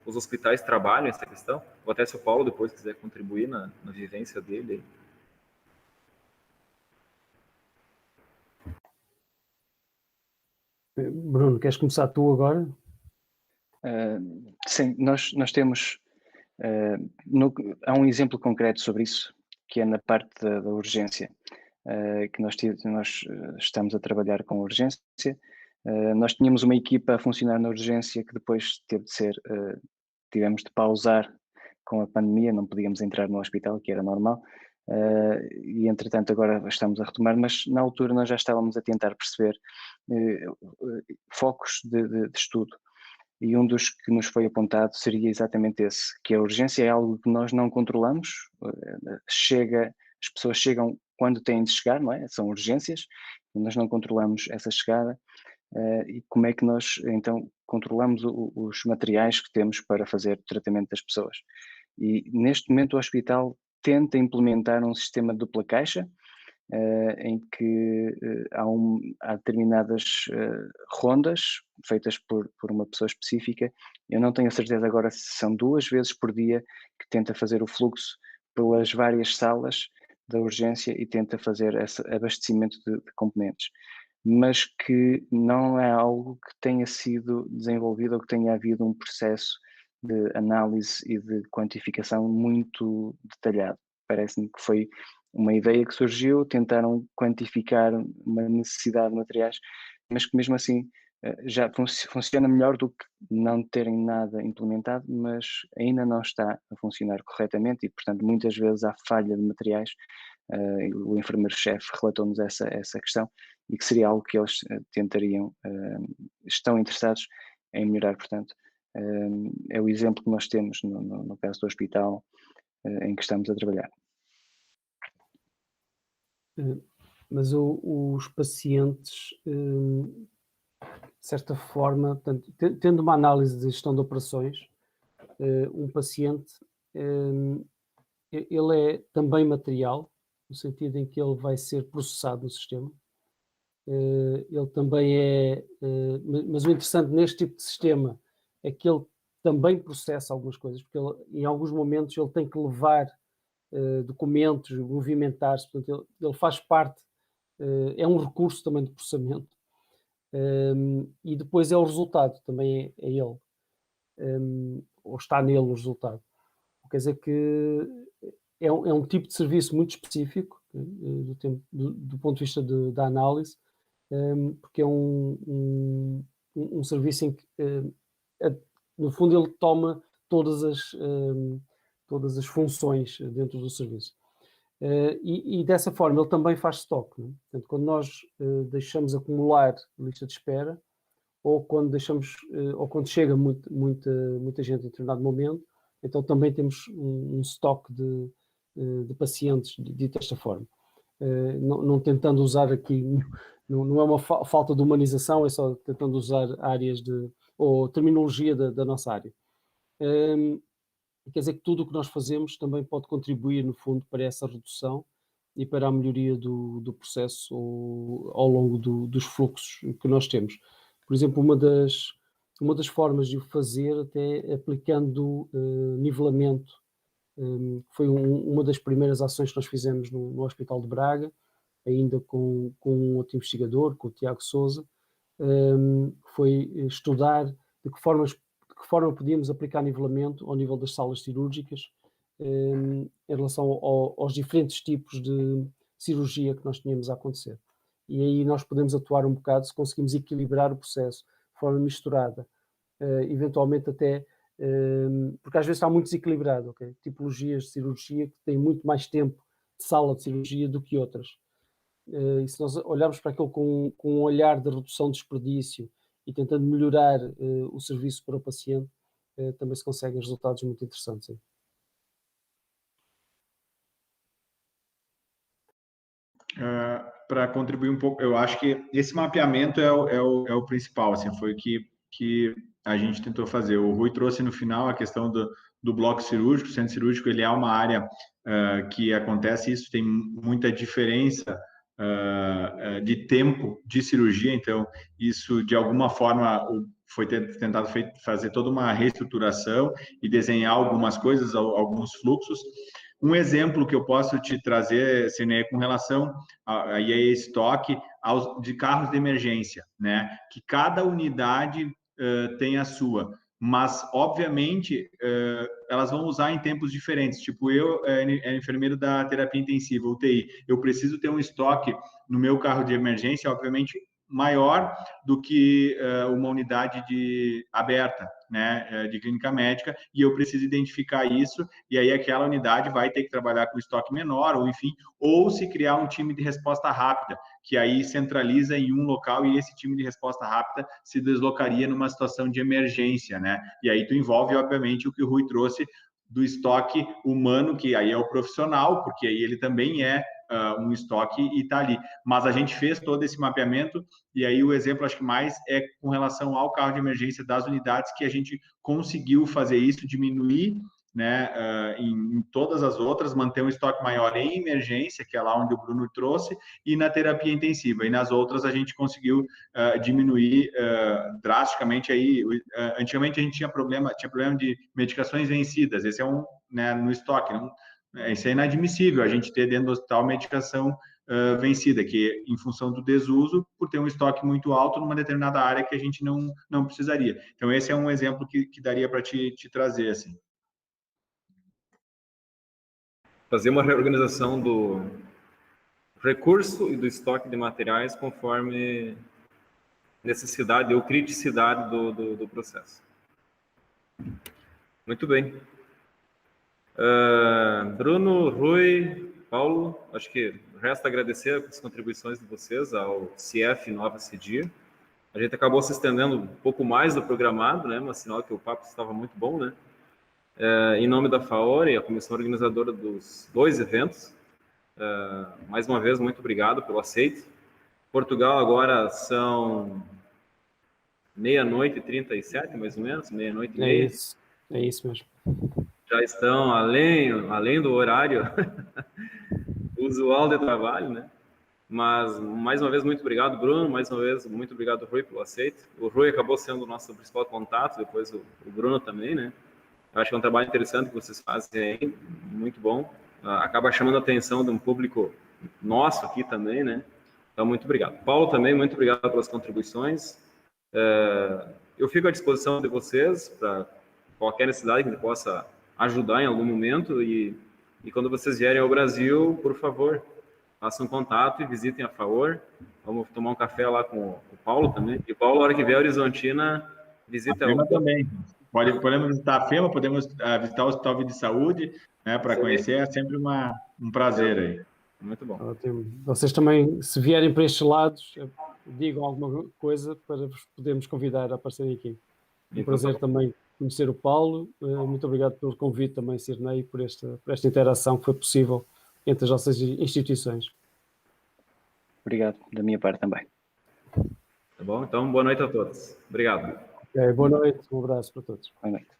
os hospitais trabalham essa questão? Ou até se o Paulo depois quiser contribuir na vivência dele. Bruno, queres começar tu agora? Sim, nós temos... há um exemplo concreto sobre isso, que é na parte da urgência, que nós estamos a trabalhar com urgência. Nós tínhamos uma equipa a funcionar na urgência que depois tivemos de pausar com a pandemia, não podíamos entrar no hospital, que era normal, e entretanto agora estamos a retomar, mas na altura nós já estávamos a tentar perceber focos de estudo. E um dos que nos foi apontado seria exatamente esse, que a urgência é algo que nós não controlamos, as pessoas chegam quando têm de chegar, não é? São urgências, nós não controlamos essa chegada, e como é que nós então controlamos os materiais que temos para fazer o tratamento das pessoas. E neste momento o hospital tenta implementar um sistema de dupla caixa, em que há determinadas rondas feitas por uma pessoa específica. Eu não tenho a certeza agora se são 2 vezes por dia que tenta fazer o fluxo pelas várias salas da urgência e tenta fazer esse abastecimento de componentes, mas que não é algo que tenha sido desenvolvido ou que tenha havido um processo de análise e de quantificação muito detalhado. Parece-me que foi uma ideia que surgiu, tentaram quantificar uma necessidade de materiais, mas que mesmo assim já funciona melhor do que não terem nada implementado, mas ainda não está a funcionar corretamente e, portanto, muitas vezes há falha de materiais. O enfermeiro-chefe relatou-nos essa questão e que seria algo que eles estão interessados em melhorar, portanto. É o exemplo que nós temos no caso do hospital em que estamos a trabalhar. Mas os pacientes, de certa forma, portanto, tendo uma análise de gestão de operações, um paciente, ele é também material, no sentido em que ele vai ser processado no sistema. Ele também mas o interessante neste tipo de sistema é que ele também processa algumas coisas, porque em alguns momentos ele tem que levar documentos, movimentar-se, portanto ele faz parte, é um recurso também de processamento, e depois é o resultado, também é ele, ou está nele o resultado. Quer dizer que é um tipo de serviço muito específico do ponto de vista da análise, porque é um serviço em que, no fundo, ele toma todas todas as funções dentro do serviço. E dessa forma ele também faz stock, não é? Portanto, quando nós deixamos acumular lista de espera, ou quando deixamos, ou quando chega muita gente em determinado momento, então também temos um estoque de pacientes dito desta forma. Não tentando usar aqui, não é uma falta de humanização, é só tentando usar áreas ou terminologia da nossa área. Quer dizer que tudo o que nós fazemos também pode contribuir, no fundo, para essa redução e para a melhoria do processo ao longo dos fluxos que nós temos. Por exemplo, uma das formas de o fazer até é aplicando nivelamento, foi uma das primeiras ações que nós fizemos no Hospital de Braga, ainda com um outro investigador, com o Tiago Sousa, foi estudar de que forma podíamos aplicar nivelamento ao nível das salas cirúrgicas em relação aos diferentes tipos de cirurgia que nós tínhamos a acontecer. E aí nós podemos atuar um bocado se conseguimos equilibrar o processo de forma misturada, eventualmente até, porque às vezes está muito desequilibrado, okay? Tipologias de cirurgia que têm muito mais tempo de sala de cirurgia do que outras. E se nós olharmos para aquilo com um olhar de redução de desperdício e tentando melhorar o serviço para o paciente, também se conseguem resultados muito interessantes. Para contribuir um pouco, eu acho que esse mapeamento é o principal, assim, foi o que a gente tentou fazer. O Rui trouxe no final a questão do bloco cirúrgico. O centro cirúrgico, ele é uma área que acontece isso, tem muita diferença de tempo de cirurgia, então isso de alguma forma foi tentado fazer toda uma reestruturação e desenhar algumas coisas, alguns fluxos. Um exemplo que eu posso te trazer, Sinê, com relação a estoque de carros de emergência, né? Que cada unidade tem a sua, mas obviamente elas vão usar em tempos diferentes. Tipo, eu enfermeiro da terapia intensiva, UTI, eu preciso ter um estoque no meu carro de emergência, obviamente maior do que uma unidade aberta, né, de clínica médica, e eu preciso identificar isso, e aí aquela unidade vai ter que trabalhar com estoque menor, ou enfim, ou se criar um time de resposta rápida, que aí centraliza em um local, e esse time de resposta rápida se deslocaria numa situação de emergência, né, e aí tu envolve, obviamente, o que o Rui trouxe do estoque humano, que aí é o profissional, porque aí ele também é um estoque e está ali. Mas a gente fez todo esse mapeamento, e aí o exemplo, acho que mais é com relação ao carro de emergência das unidades, que a gente conseguiu fazer isso, diminuir, né, em todas as outras, manter um estoque maior em emergência, que é lá onde o Bruno trouxe, e na terapia intensiva. E nas outras a gente conseguiu diminuir drasticamente. Aí, antigamente a gente tinha problema de medicações vencidas, esse é né, no estoque, não, isso é inadmissível, a gente ter dentro do hospital medicação vencida, que em função do desuso, por ter um estoque muito alto numa determinada área que a gente não precisaria. Então, esse é um exemplo que daria para te trazer, assim. Fazer uma reorganização do recurso e do estoque de materiais conforme necessidade ou criticidade do processo. Muito bem. Bruno, Rui, Paulo, acho que resta agradecer as contribuições de vocês ao CIEF Nova CIDIA. A gente acabou se estendendo um pouco mais do programado, né? Mas sinal que o papo estava muito bom, né? Em nome da FAOR e a comissão organizadora dos 2 eventos, mais uma vez, muito obrigado pelo aceite. Portugal agora são 00:37, mais ou menos, 00:30. É isso mesmo. Já estão além do horário usual de trabalho, né? Mas, mais uma vez, muito obrigado, Bruno. Mais uma vez, muito obrigado, Rui, pelo aceite. O Rui acabou sendo o nosso principal contato, depois o Bruno também, né? Eu acho que é um trabalho interessante que vocês fazem aí, muito bom. Acaba chamando a atenção de um público nosso aqui também, né? Então, muito obrigado. Paulo também, muito obrigado pelas contribuições. Eu fico à disposição de vocês para qualquer necessidade que a gente possa ajudar em algum momento, e quando vocês vierem ao Brasil, por favor, façam contato e visitem a FAOR. Vamos tomar um café lá com o Paulo também. E Paulo, na hora que vier a Horizontina, visita também. Podemos visitar a FEMA, podemos visitar o Hospital Vida e Saúde, né, para conhecer, é sempre um prazer aí. Muito bom. Ótimo. Vocês também, se vierem para estes lados, digam alguma coisa para vos podermos convidar a aparecerem aqui. Um prazer também conhecer o Paulo. Muito obrigado pelo convite também, Cirnei, por esta interação que foi possível entre as nossas instituições. Obrigado, da minha parte também. Tá bom? Então, boa noite a todos. Obrigado. Boa noite, um abraço para todos. Boa noite.